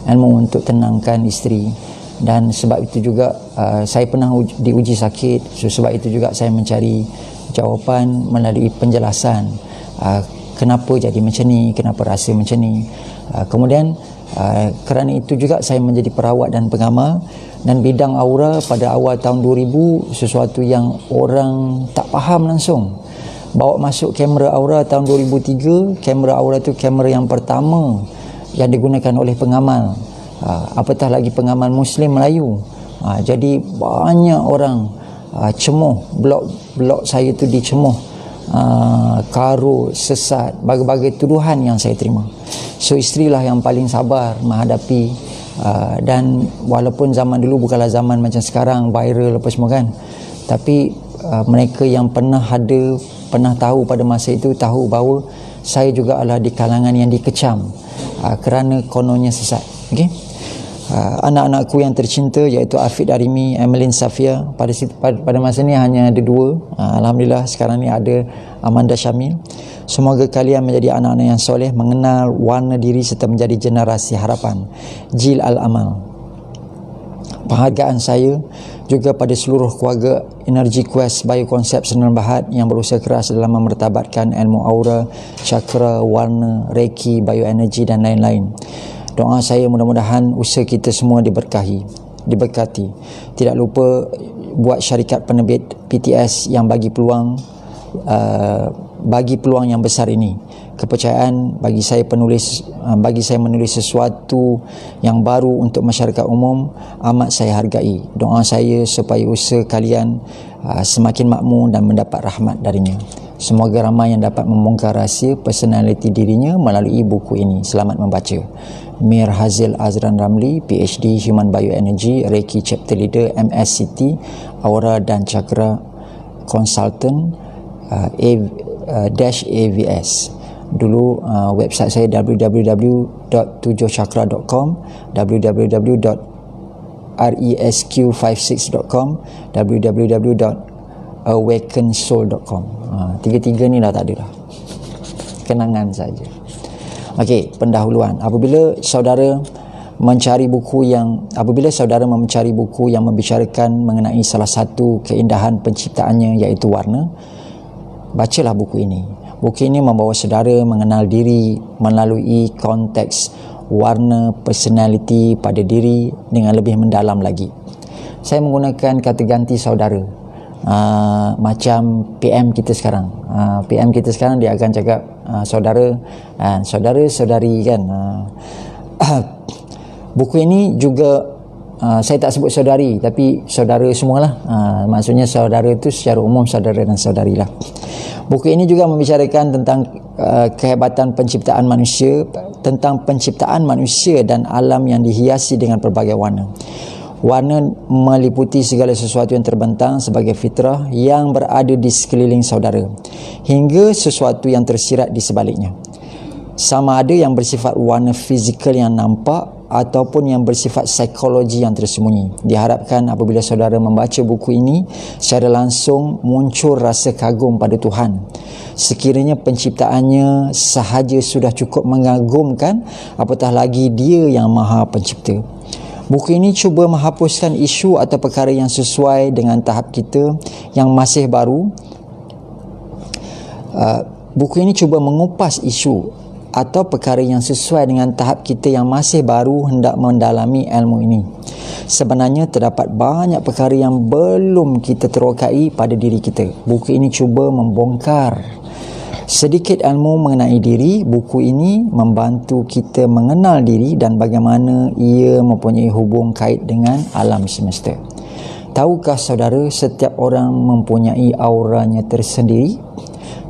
ilmu untuk tenangkan isteri. Dan sebab itu juga saya pernah diuji sakit, sebab itu juga saya mencari jawapan melalui penjelasan kenapa jadi macam ni, kenapa rasa macam ni. Kemudian kerana itu juga saya menjadi perawat dan pengamal, dan bidang aura pada awal tahun 2000 sesuatu yang orang tak faham langsung. Bawa masuk kamera aura tahun 2003. Kamera aura tu kamera yang pertama yang digunakan oleh pengamal, apatah lagi pengamal Muslim Melayu. Jadi banyak orang cemuh, blog saya tu dicemuh, karut, sesat, berbagai tuduhan yang saya terima. So isterilah yang paling sabar menghadapi, dan walaupun zaman dulu bukanlah zaman macam sekarang viral apa semua kan, tapi mereka yang pernah tahu pada masa itu tahu bahawa saya juga adalah di kalangan yang dikecam kerana kononnya sesat. Okey. Anak-anakku yang tercinta iaitu Afiq Darimi, Emeline Safia, pada masa ni hanya ada 2. Alhamdulillah sekarang ni ada Amanda Syamil. Semoga kalian menjadi anak-anak yang soleh, mengenal warna diri serta menjadi generasi harapan. Jil Al-Amal. Penghargaan saya juga pada seluruh keluarga Energy Quest Biokonsep Senang Bahad yang berusaha keras dalam memertabatkan ilmu aura, cakra, warna, reiki, bioenergi dan lain-lain. Doa saya mudah-mudahan usaha kita semua diberkahi, diberkati. Tidak lupa buat syarikat penerbit PTS yang bagi peluang yang besar ini. Kepercayaan bagi saya menulis sesuatu yang baru untuk masyarakat umum amat saya hargai. Doa saya supaya usaha kalian semakin makmur dan mendapat rahmat darinya. Semoga ramai yang dapat membongkar rahsia personaliti dirinya melalui buku ini. Selamat membaca. Mir Hazil Azran Ramli, PhD Human Bioenergy, Reiki Chapter Leader, MSCT, Aura dan Chakra Consultant, AVS. Dulu website saya www.tujuhchakra.com, www.resq56.com, www.awakensoul.com. Tiga-tiga ni dah tak ada dah, kenangan saja. Okey, pendahuluan. Apabila saudara mencari buku yang membicarakan mengenai salah satu keindahan penciptaannya iaitu warna, bacalah buku ini. Buku ini membawa saudara mengenal diri melalui konteks warna personality pada diri dengan lebih mendalam lagi. Saya menggunakan kata ganti saudara, macam PM kita sekarang. PM kita sekarang dia akan cakap saudara, saudara-saudari kan. Buku ini juga saya tak sebut saudari tapi saudara semualah. Maksudnya saudara itu secara umum saudara dan saudari lah. Buku ini juga membicarakan tentang kehebatan penciptaan manusia, tentang penciptaan manusia dan alam yang dihiasi dengan pelbagai warna. Warna meliputi segala sesuatu yang terbentang sebagai fitrah yang berada di sekeliling saudara, hingga sesuatu yang tersirat di sebaliknya. Sama ada yang bersifat warna fizikal yang nampak ataupun yang bersifat psikologi yang tersembunyi. Diharapkan apabila saudara membaca buku ini, secara langsung muncul rasa kagum pada Tuhan. Sekiranya penciptaannya sahaja sudah cukup mengagumkan, apatah lagi Dia yang Maha Pencipta. Buku ini cuba menghapuskan isu atau perkara yang sesuai dengan tahap kita yang masih baru. Buku ini cuba mengupas isu atau perkara yang sesuai dengan tahap kita yang masih baru hendak mendalami ilmu ini. Sebenarnya terdapat banyak perkara yang belum kita terokai pada diri kita. Buku ini cuba membongkar sedikit ilmu mengenai diri. Buku ini membantu kita mengenal diri dan bagaimana ia mempunyai hubung kait dengan alam semesta. Tahukah saudara setiap orang mempunyai auranya tersendiri?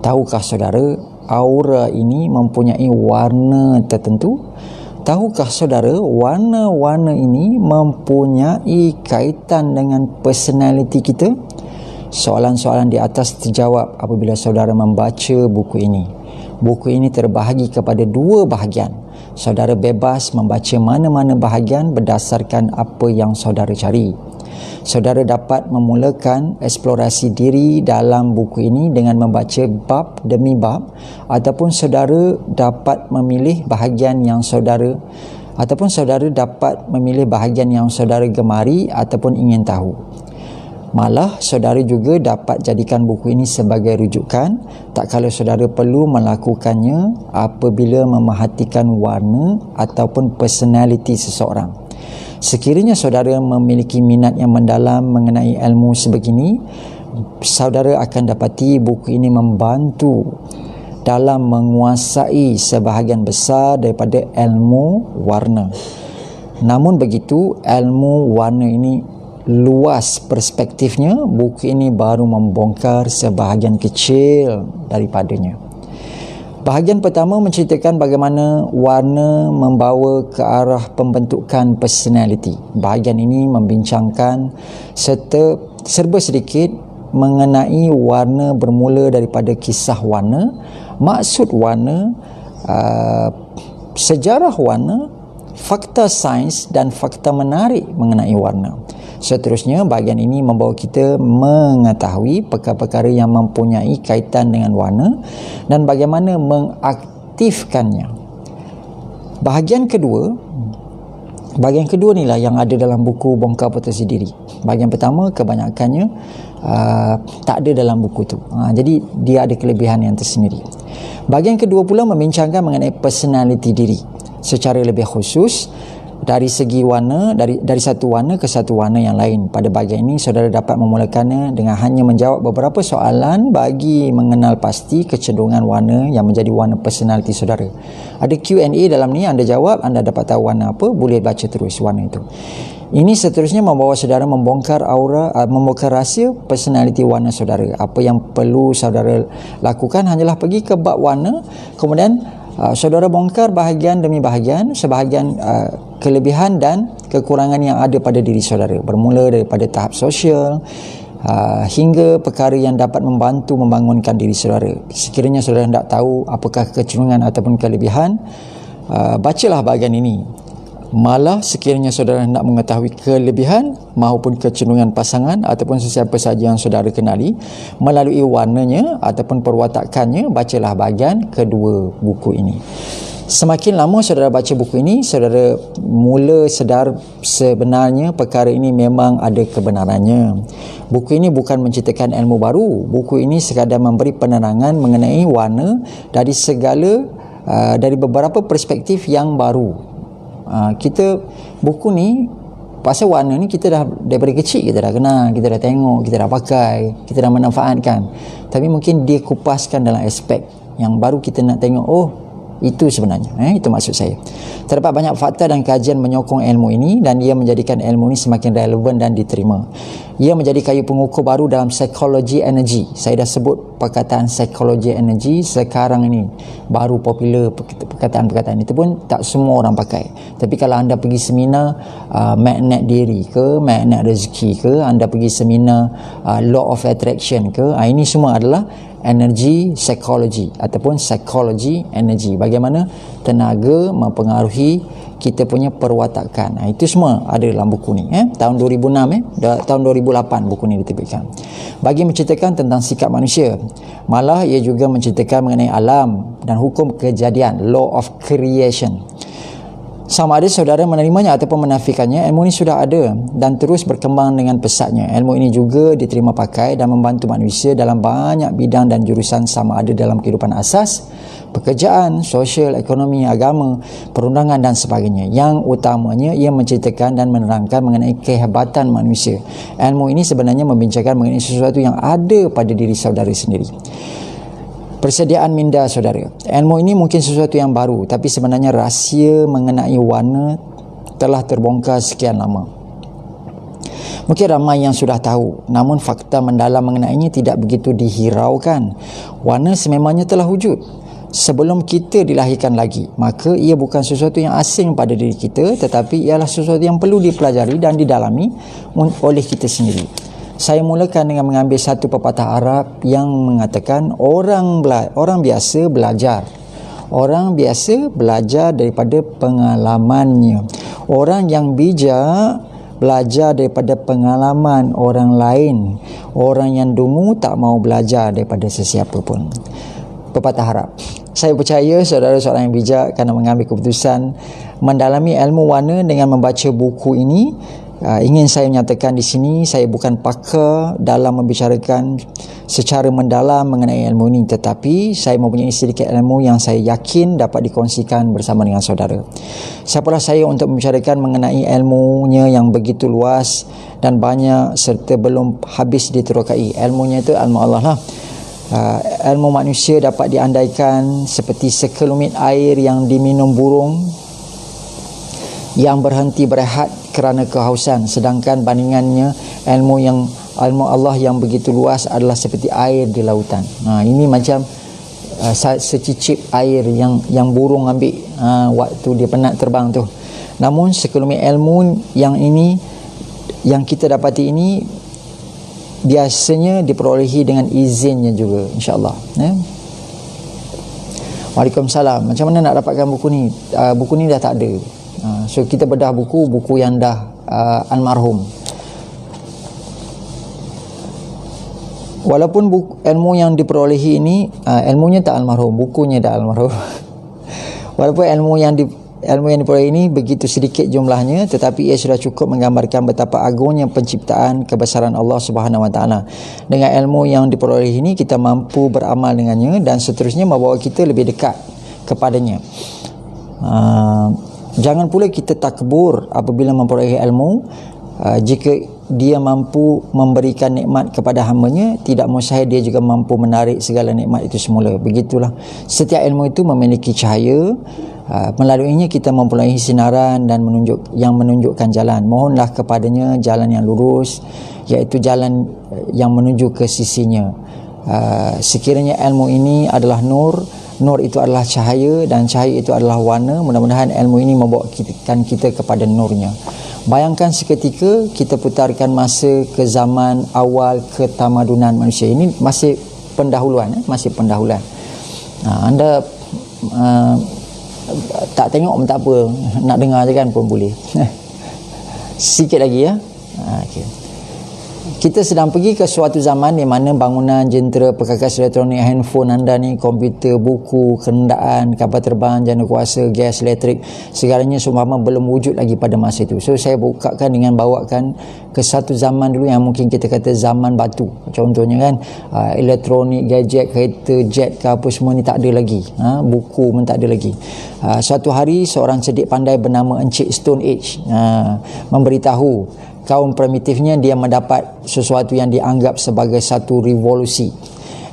Tahukah saudara aura ini mempunyai warna tertentu? Tahukah saudara warna-warna ini mempunyai kaitan dengan personality kita? Soalan-soalan di atas terjawab apabila saudara membaca buku ini. Buku ini terbahagi kepada 2 bahagian. Saudara bebas membaca mana-mana bahagian berdasarkan apa yang saudara cari. Saudara dapat memulakan eksplorasi diri dalam buku ini dengan membaca bab demi bab, ataupun saudara dapat memilih bahagian yang saudara gemari ataupun ingin tahu. Malah saudara juga dapat jadikan buku ini sebagai rujukan tak kala saudara perlu melakukannya apabila memerhatikan warna ataupun personality seseorang. Sekiranya saudara memiliki minat yang mendalam mengenai ilmu sebegini, saudara akan dapati buku ini membantu dalam menguasai sebahagian besar daripada ilmu warna. Namun begitu, ilmu warna ini luas perspektifnya, buku ini baru membongkar sebahagian kecil daripadanya. Bahagian pertama menceritakan bagaimana warna membawa ke arah pembentukan personality. Bahagian ini membincangkan serba sedikit mengenai warna bermula daripada kisah warna, maksud warna, sejarah warna, fakta sains dan fakta menarik mengenai warna. Seterusnya, bahagian ini membawa kita mengetahui perkara-perkara yang mempunyai kaitan dengan warna dan bagaimana mengaktifkannya. Bahagian kedua inilah yang ada dalam buku Bongkar Potensi Diri. Bahagian pertama kebanyakannya tak ada dalam buku tu. Jadi dia ada kelebihan yang tersendiri. Bahagian kedua pula membincangkan mengenai personality diri secara lebih khusus dari segi warna, dari satu warna ke satu warna yang lain. Pada bahagian ini saudara dapat memulakannya dengan hanya menjawab beberapa soalan bagi mengenal pasti kecenderungan warna yang menjadi warna personality saudara. Ada Q&A dalam ni, anda jawab, anda dapat tahu warna apa, boleh baca terus warna itu. Ini seterusnya membawa saudara membongkar rahsia personality warna saudara. Apa yang perlu saudara lakukan hanyalah pergi ke bab warna, kemudian saudara bongkar bahagian demi bahagian, sebahagian kelebihan dan kekurangan yang ada pada diri saudara, bermula daripada tahap sosial hingga perkara yang dapat membantu membangunkan diri saudara. Sekiranya saudara hendak tahu apakah kecenderungan ataupun kelebihan, bacalah bahagian ini. Malah sekiranya saudara hendak mengetahui kelebihan maupun kecenderungan pasangan ataupun sesiapa sahaja yang saudara kenali melalui warnanya ataupun perwatakannya, bacalah bahagian kedua buku ini. Semakin lama saudara baca buku ini, saudara mula sedar sebenarnya perkara ini memang ada kebenarannya. Buku ini bukan menceritakan ilmu baru. Buku ini sekadar memberi penerangan mengenai warna dari beberapa perspektif yang baru. Buku ni pasal warna ni kita dah daripada kecil kita dah kenal, kita dah tengok, kita dah pakai, kita dah manfaatkan. Tapi mungkin dia kupaskan dalam aspek yang baru kita nak tengok, oh itu sebenarnya, itu maksud saya. Terdapat banyak fakta dan kajian menyokong ilmu ini dan ia menjadikan ilmu ini semakin relevan dan diterima. Ia menjadi kayu pengukur baru dalam psikologi energi. Saya dah sebut perkataan psikologi energi, sekarang ini baru popular perkataan-perkataan itu pun tak semua orang pakai. Tapi kalau anda pergi seminar magnet diri ke, magnet rezeki ke, anda pergi seminar law of attraction ke, ini semua adalah energi psikologi ataupun psikologi energi. Bagaimana tenaga mempengaruhi kita punya perwatakan. Itu semua ada dalam buku ni. Tahun 2006 tahun 2008 buku ni diterbitkan. Bagi menceritakan tentang sikap manusia. Malah ia juga menceritakan mengenai alam dan hukum kejadian, law of creation. Sama ada saudara menerimanya ataupun menafikannya, ilmu ini sudah ada dan terus berkembang dengan pesatnya. Ilmu ini juga diterima pakai dan membantu manusia dalam banyak bidang dan jurusan, sama ada dalam kehidupan asas, pekerjaan, sosial, ekonomi, agama, perundangan dan sebagainya. Yang utamanya ia menceritakan dan menerangkan mengenai kehebatan manusia. Ilmu ini sebenarnya membincangkan mengenai sesuatu yang ada pada diri saudara sendiri. Persediaan minda saudara. Ilmu ini mungkin sesuatu yang baru, tapi sebenarnya rahsia mengenai warna telah terbongkar sekian lama. Mungkin ramai yang sudah tahu, namun fakta mendalam mengenainya tidak begitu dihiraukan. Warna sememangnya telah wujud sebelum kita dilahirkan lagi. Maka ia bukan sesuatu yang asing pada diri kita, tetapi ialah sesuatu yang perlu dipelajari dan didalami oleh kita sendiri. Saya mulakan dengan mengambil satu pepatah Arab yang mengatakan orang biasa belajar. Orang biasa belajar daripada pengalamannya. Orang yang bijak belajar daripada pengalaman orang lain. Orang yang dungu tak mau belajar daripada sesiapa pun. Pepatah Arab. Saya percaya saudara seorang yang bijak kerana mengambil keputusan mendalami ilmu warna dengan membaca buku ini. Ingin saya menyatakan di sini, saya bukan pakar dalam membicarakan secara mendalam mengenai ilmu ini, tetapi saya mempunyai sedikit ilmu yang saya yakin dapat dikongsikan bersama dengan saudara. Siapalah saya untuk membicarakan mengenai ilmunya yang begitu luas dan banyak serta belum habis diterokai. Ilmunya itu ilmu Allah lah. Ilmu manusia dapat diandaikan seperti sekelumit air yang diminum burung yang berhenti berehat kerana kehausan, sedangkan bandingannya ilmu Allah yang begitu luas adalah seperti air di lautan. Ini macam secicip air yang burung ambil waktu dia penat terbang tu. Namun sekelumit ilmu yang kita dapati ini biasanya diperolehi dengan izinnya juga, insya-Allah. Waalaikumsalam. Macam mana nak dapatkan buku ni? Buku ni dah tak ada. So kita bedah buku yang dah almarhum. Walaupun ilmu yang diperolehi ini ilmunya tak almarhum, bukunya dah almarhum. Walaupun ilmu yang diperolehi ini begitu sedikit jumlahnya, tetapi ia sudah cukup menggambarkan betapa agungnya penciptaan kebesaran Allah Subhanahu Wa Taala. Dengan ilmu yang diperolehi ini kita mampu beramal dengannya dan seterusnya membawa kita lebih dekat kepadanya. Jangan pula kita takbur apabila memperoleh ilmu. Jika dia mampu memberikan nikmat kepada hambanya, tidak mustahil dia juga mampu menarik segala nikmat itu semula. Begitulah, setiap ilmu itu memiliki cahaya. Melaluinya kita mempunyai sinaran dan menunjukkan jalan. Mohonlah kepadanya jalan yang lurus, iaitu jalan yang menuju ke sisinya. Sekiranya ilmu ini adalah nur itu adalah cahaya dan cahaya itu adalah warna. Mudah-mudahan ilmu ini membawa kita kepada nurnya. Bayangkan seketika kita putarkan masa ke zaman awal ketamadunan manusia. Ini masih pendahuluan, anda tak tengok pun tak apa, nak dengar je kan pun boleh. Sikit lagi ya. Okay. Kita sedang pergi ke suatu zaman di mana bangunan, jentera, perkakas elektronik, handphone anda ni, komputer, buku, kenderaan, kapal terbang, jana kuasa, gas, elektrik, segalanya seumpama belum wujud lagi pada masa itu. So saya bukakan dengan bawakan ke satu zaman dulu yang mungkin kita kata zaman batu. Contohnya kan, elektronik, gadget, kereta, jet ke apa semua ni tak ada lagi. Buku pun tak ada lagi. Suatu hari seorang cerdik pandai bernama Encik Stone Age memberitahu kaum primitifnya dia mendapat sesuatu yang dianggap sebagai satu revolusi.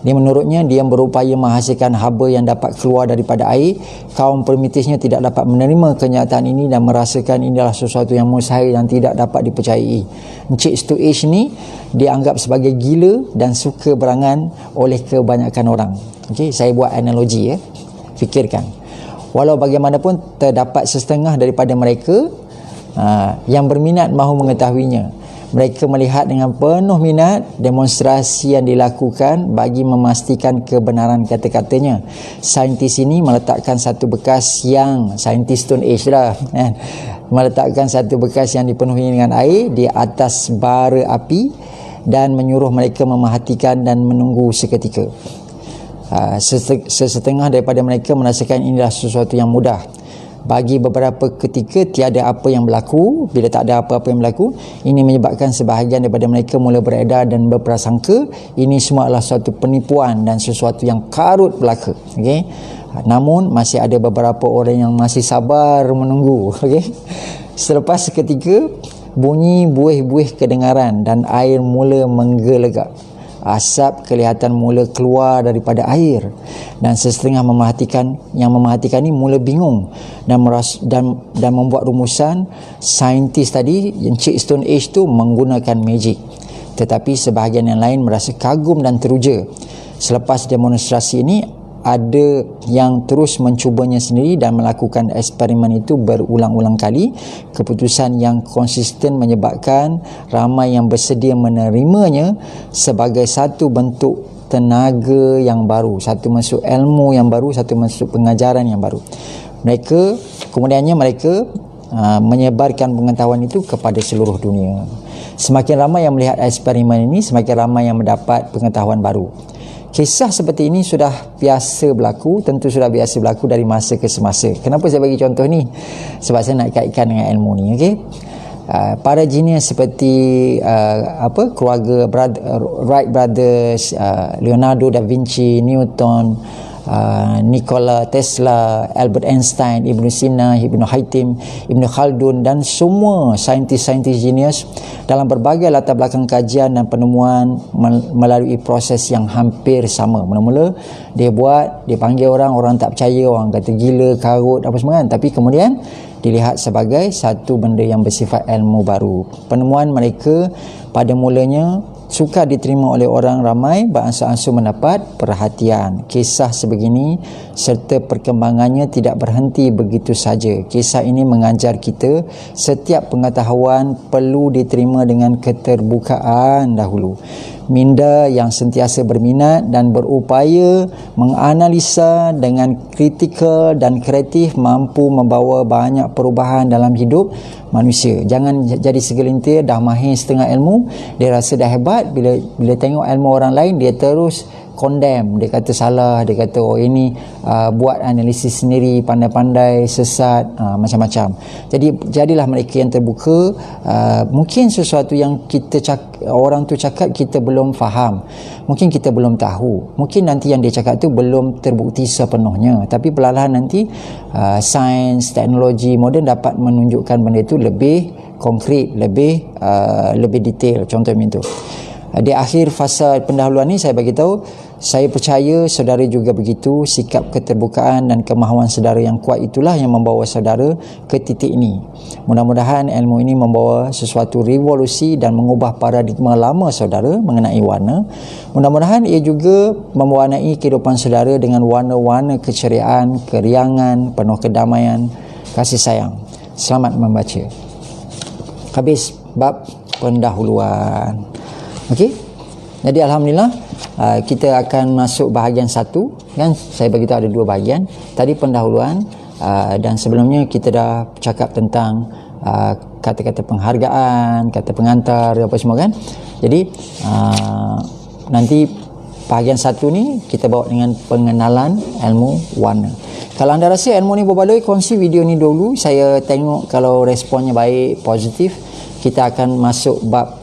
Menurutnya dia berupaya menghasilkan haba yang dapat keluar daripada air. Kaum primitifnya tidak dapat menerima kenyataan ini dan merasakan inilah sesuatu yang mustahil dan tidak dapat dipercayai. Encik Stone Age ni dianggap sebagai gila dan suka berangan oleh kebanyakan orang. Okey, saya buat analogi ya. Fikirkan. Walau bagaimanapun terdapat setengah daripada mereka yang berminat mahu mengetahuinya. Mereka melihat dengan penuh minat demonstrasi yang dilakukan bagi memastikan kebenaran kata-katanya. Saintis ini meletakkan satu bekas yang saintis Stone Age lah, meletakkan satu bekas yang dipenuhi dengan air di atas bara api dan menyuruh mereka memerhatikan dan menunggu seketika. Sesetengah daripada mereka merasakan inilah sesuatu yang mudah. Bagi beberapa ketika tiada apa yang berlaku. Bila tak ada apa-apa yang berlaku, ini menyebabkan sebahagian daripada mereka mula beredar dan berprasangka ini semua adalah suatu penipuan dan sesuatu yang karut belaka. Okay? Namun masih ada beberapa orang yang masih sabar menunggu. Okay? Selepas seketika, bunyi buih-buih kedengaran dan air mula menggelegak. Asap kelihatan mula keluar daripada air dan sesetengah yang memerhatikan ini mula bingung dan membuat rumusan saintis tadi Encik Stone Age tu menggunakan magic. Tetapi sebahagian yang lain merasa kagum dan teruja. Selepas demonstrasi ini, ada yang terus mencubanya sendiri dan melakukan eksperimen itu berulang-ulang kali. Keputusan yang konsisten menyebabkan ramai yang bersedia menerimanya sebagai satu bentuk tenaga yang baru, satu masuk ilmu yang baru, satu masuk pengajaran yang baru. Kemudiannya mereka menyebarkan pengetahuan itu kepada seluruh dunia. Semakin ramai yang melihat eksperimen ini, semakin ramai yang mendapat pengetahuan baru. Kisah seperti ini sudah biasa berlaku, tentu sudah biasa berlaku dari masa ke semasa. Kenapa saya bagi contoh ni? Sebab saya nak kaitkan dengan ilmu ni, okey? Para genius seperti keluarga Wright brothers, Leonardo da Vinci, Newton, Nikola Tesla, Albert Einstein, Ibn Sina, Ibn Haytham, Ibn Khaldun dan semua saintis-saintis genius dalam berbagai latar belakang kajian dan penemuan melalui proses yang hampir sama. Mula-mula dia panggil orang tak percaya, orang kata gila, karut apa semua kan, tapi kemudian dilihat sebagai satu benda yang bersifat ilmu baru. Penemuan mereka pada mulanya sukar diterima oleh orang ramai, beransur-ansur mendapat perhatian. Kisah sebegini serta perkembangannya tidak berhenti begitu saja. Kisah ini mengajar kita setiap pengetahuan perlu diterima dengan keterbukaan dahulu. Minda yang sentiasa berminat dan berupaya menganalisa dengan kritikal dan kreatif mampu membawa banyak perubahan dalam hidup manusia. Jangan jadi segelintir dah mahir setengah ilmu, dia rasa dah hebat, bila tengok ilmu orang lain dia terus condemn, dia kata salah, dia kata ini buat analisis sendiri, pandai-pandai, sesat, macam-macam. Jadi jadilah mereka yang terbuka. Mungkin sesuatu yang orang tu cakap kita belum faham, mungkin kita belum tahu, mungkin nanti yang dia cakap tu belum terbukti sepenuhnya, tapi perlahan nanti sains, teknologi moden dapat menunjukkan benda itu lebih konkret, lebih detail. Contoh macam tu. Di akhir fasa pendahuluan ni saya bagi tahu, saya percaya saudara juga begitu. Sikap keterbukaan dan kemahuan saudara yang kuat itulah yang membawa saudara ke titik ini. Mudah-mudahan ilmu ini membawa sesuatu revolusi dan mengubah paradigma lama saudara mengenai warna. Mudah-mudahan ia juga mewarnai kehidupan saudara dengan warna-warna keceriaan, keriangan, penuh kedamaian, kasih sayang. Selamat membaca. Habis bab pendahuluan. Okey. Jadi alhamdulillah kita akan masuk bahagian 1 kan. Saya bagi tahu ada 2 bahagian. Tadi pendahuluan dan sebelumnya kita dah cakap tentang kata-kata penghargaan, kata pengantar apa semua kan. Jadi nanti bahagian 1 ni kita bawa dengan pengenalan ilmu warna. Kalau anda rasa ilmu ni berbaloi, kongsi video ni dulu. Saya tengok kalau responnya baik, positif, kita akan masuk bab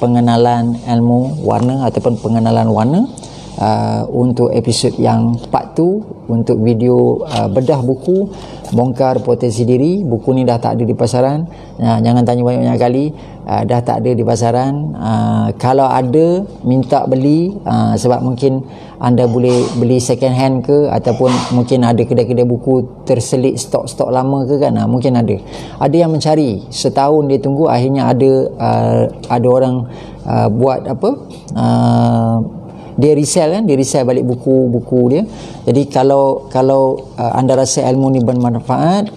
pengenalan ilmu warna ataupun pengenalan warna untuk episod yang part tu, untuk video bedah buku, bongkar potensi diri. Buku ni dah tak ada di pasaran, jangan tanya banyak-banyak kali, dah tak ada di pasaran. Kalau ada, minta beli, sebab mungkin anda boleh beli second hand ke, ataupun mungkin ada kedai-kedai buku terselit stok-stok lama ke kan, mungkin ada yang mencari, setahun dia tunggu, akhirnya ada orang buat apa, dia resell kan, dia resell balik buku-buku dia. Jadi kalau anda rasa ilmu ni bermanfaat,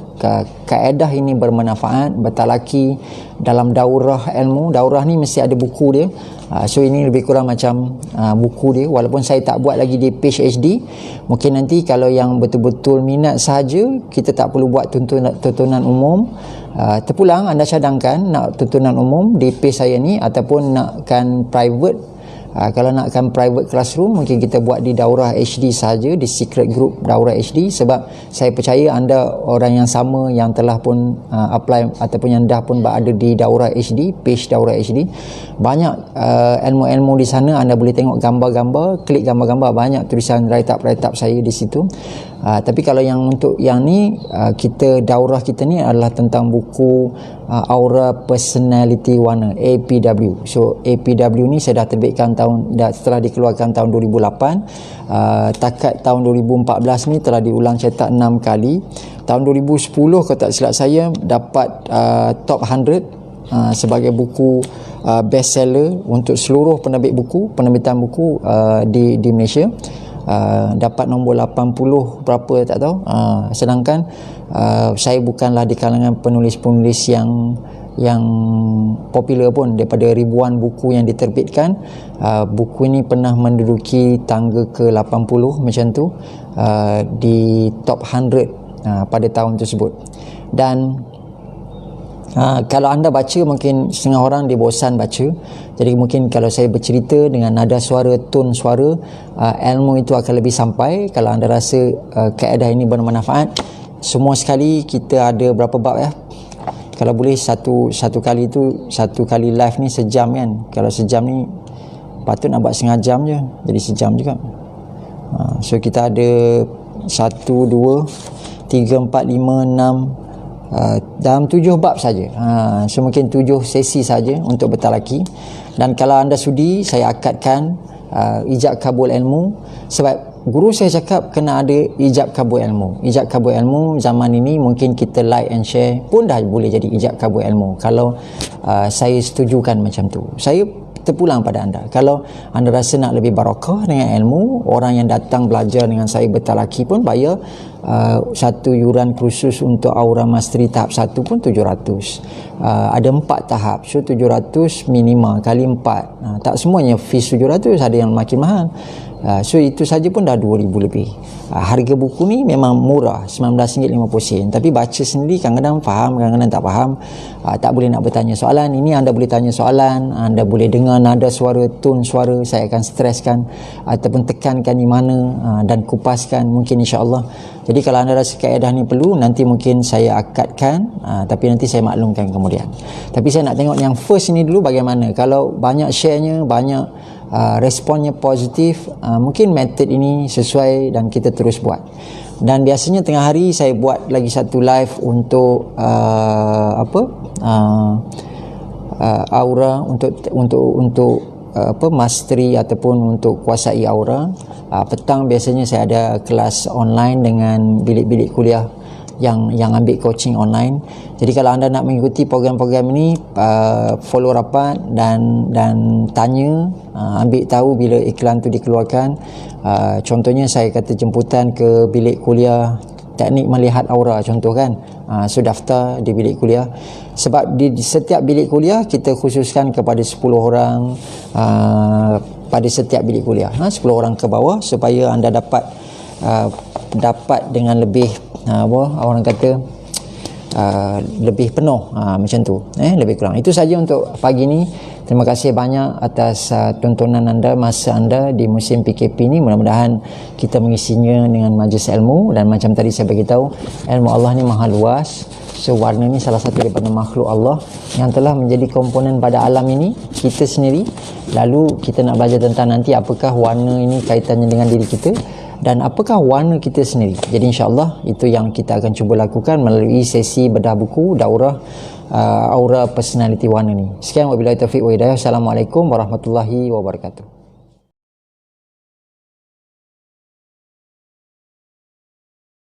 kaedah ini bermanfaat, bertalaki dalam daurah ilmu. Daurah ni mesti ada buku dia. So ini lebih kurang macam buku dia, walaupun saya tak buat lagi di page HD. Mungkin nanti kalau yang betul-betul minat sahaja, kita tak perlu buat tontonan umum. Terpulang anda cadangkan nak tontonan umum di page saya ni, ataupun nakkan private. Kalau nakkan private classroom, mungkin kita buat di Daurah HD saja, di secret group Daurah HD, sebab saya percaya anda orang yang sama yang telah pun apply ataupun yang dah pun berada di Daurah HD, page Daurah HD. Banyak ilmu-ilmu di sana, anda boleh tengok gambar-gambar, klik gambar-gambar, banyak tulisan write-up saya di situ. Tapi kalau yang untuk yang ni, daurah kita ni adalah tentang buku Aura Personality Warna, APW. So APW ni saya dah terbitkan setelah dikeluarkan tahun 2008. Takat tahun 2014 ni telah diulang cetak 6 kali. Tahun 2010 kalau tak silap saya dapat top 100 sebagai buku bestseller untuk seluruh penerbitan buku di Malaysia. Dapat nombor 80 berapa tak tahu. Sedangkan saya bukanlah di kalangan penulis-penulis yang popular pun. Daripada ribuan buku yang diterbitkan, buku ini pernah menduduki tangga ke-80 macam tu, di top 100 pada tahun tersebut. Dan kalau anda baca, mungkin setengah orang dia bosan baca. Jadi mungkin kalau saya bercerita dengan nada suara, tone suara, ilmu itu akan lebih sampai. Kalau anda rasa kaedah ini bermanfaat, semua sekali kita ada berapa bab ya? Kalau boleh satu kali live ni sejam kan. Kalau sejam ni patut nak buat setengah jam je, jadi sejam juga. So kita ada 1, 2, 3, 4, 5, 6 dalam 7 bab saja. So mungkin 7 sesi saja untuk bertalaki. Dan kalau anda sudi, saya akadkan ijab kabul ilmu, sebab guru saya cakap kena ada ijab kabul ilmu. Ijab kabul ilmu zaman ini mungkin kita like and share pun dah boleh jadi ijab kabul ilmu kalau saya setujukan macam tu. Saya terpulang pada anda. Kalau anda rasa nak lebih barakah dengan ilmu, orang yang datang belajar dengan saya bertalaki pun bayar satu yuran khusus untuk aura mastery tahap 1 pun 700. Ada 4 tahap, so 700 minima kali 4. Tak semuanya fees 700, ada yang makin mahal. So itu saja pun dah 2,000 lebih. Harga buku ni memang murah, RM19.50, tapi baca sendiri kadang-kadang faham, kadang-kadang tak faham. Tak boleh nak bertanya soalan. Ini anda boleh tanya soalan, anda boleh dengar nada suara, tone suara, saya akan streskan ataupun tekankan di mana dan kupaskan mungkin insya-Allah. Jadi kalau anda rasa kaedah ni perlu, nanti mungkin saya akadkan, tapi nanti saya maklumkan kemudian. Tapi saya nak tengok yang first ini dulu bagaimana. Kalau banyak sharenya, banyak responnya positif, mungkin metod ini sesuai dan kita terus buat. Dan biasanya tengah hari saya buat lagi satu live untuk aura, untuk mastery ataupun untuk kuasai aura. Petang biasanya saya ada kelas online dengan bilik-bilik kuliah yang ambil coaching online. Jadi kalau anda nak mengikuti program-program ini, follow rapat dan tanya, ambil tahu bila iklan tu dikeluarkan. Contohnya saya kata jemputan ke bilik kuliah teknik melihat aura contoh kan. So daftar di bilik kuliah, sebab di setiap bilik kuliah kita khususkan kepada 10 orang pada setiap bilik kuliah, 10 orang ke bawah, supaya anda dapat dengan lebih orang kata lebih penuh, macam tu, lebih kurang. Itu saja untuk pagi ni. Terima kasih banyak atas tontonan anda, masa anda di musim PKP ni. Mudah-mudahan kita mengisinya dengan majlis ilmu, dan macam tadi saya beritahu, ilmu Allah ni maha luas. So warna ni salah satu daripada makhluk Allah yang telah menjadi komponen pada alam ini, kita sendiri. Lalu kita nak belajar tentang nanti apakah warna ini kaitannya dengan diri kita, dan apakah warna kita sendiri. Jadi insya-Allah itu yang kita akan cuba lakukan melalui sesi bedah buku daurah aura personality warna ni. Sekian, wabillahi taufiq wa hidayah. Assalamualaikum warahmatullahi wabarakatuh.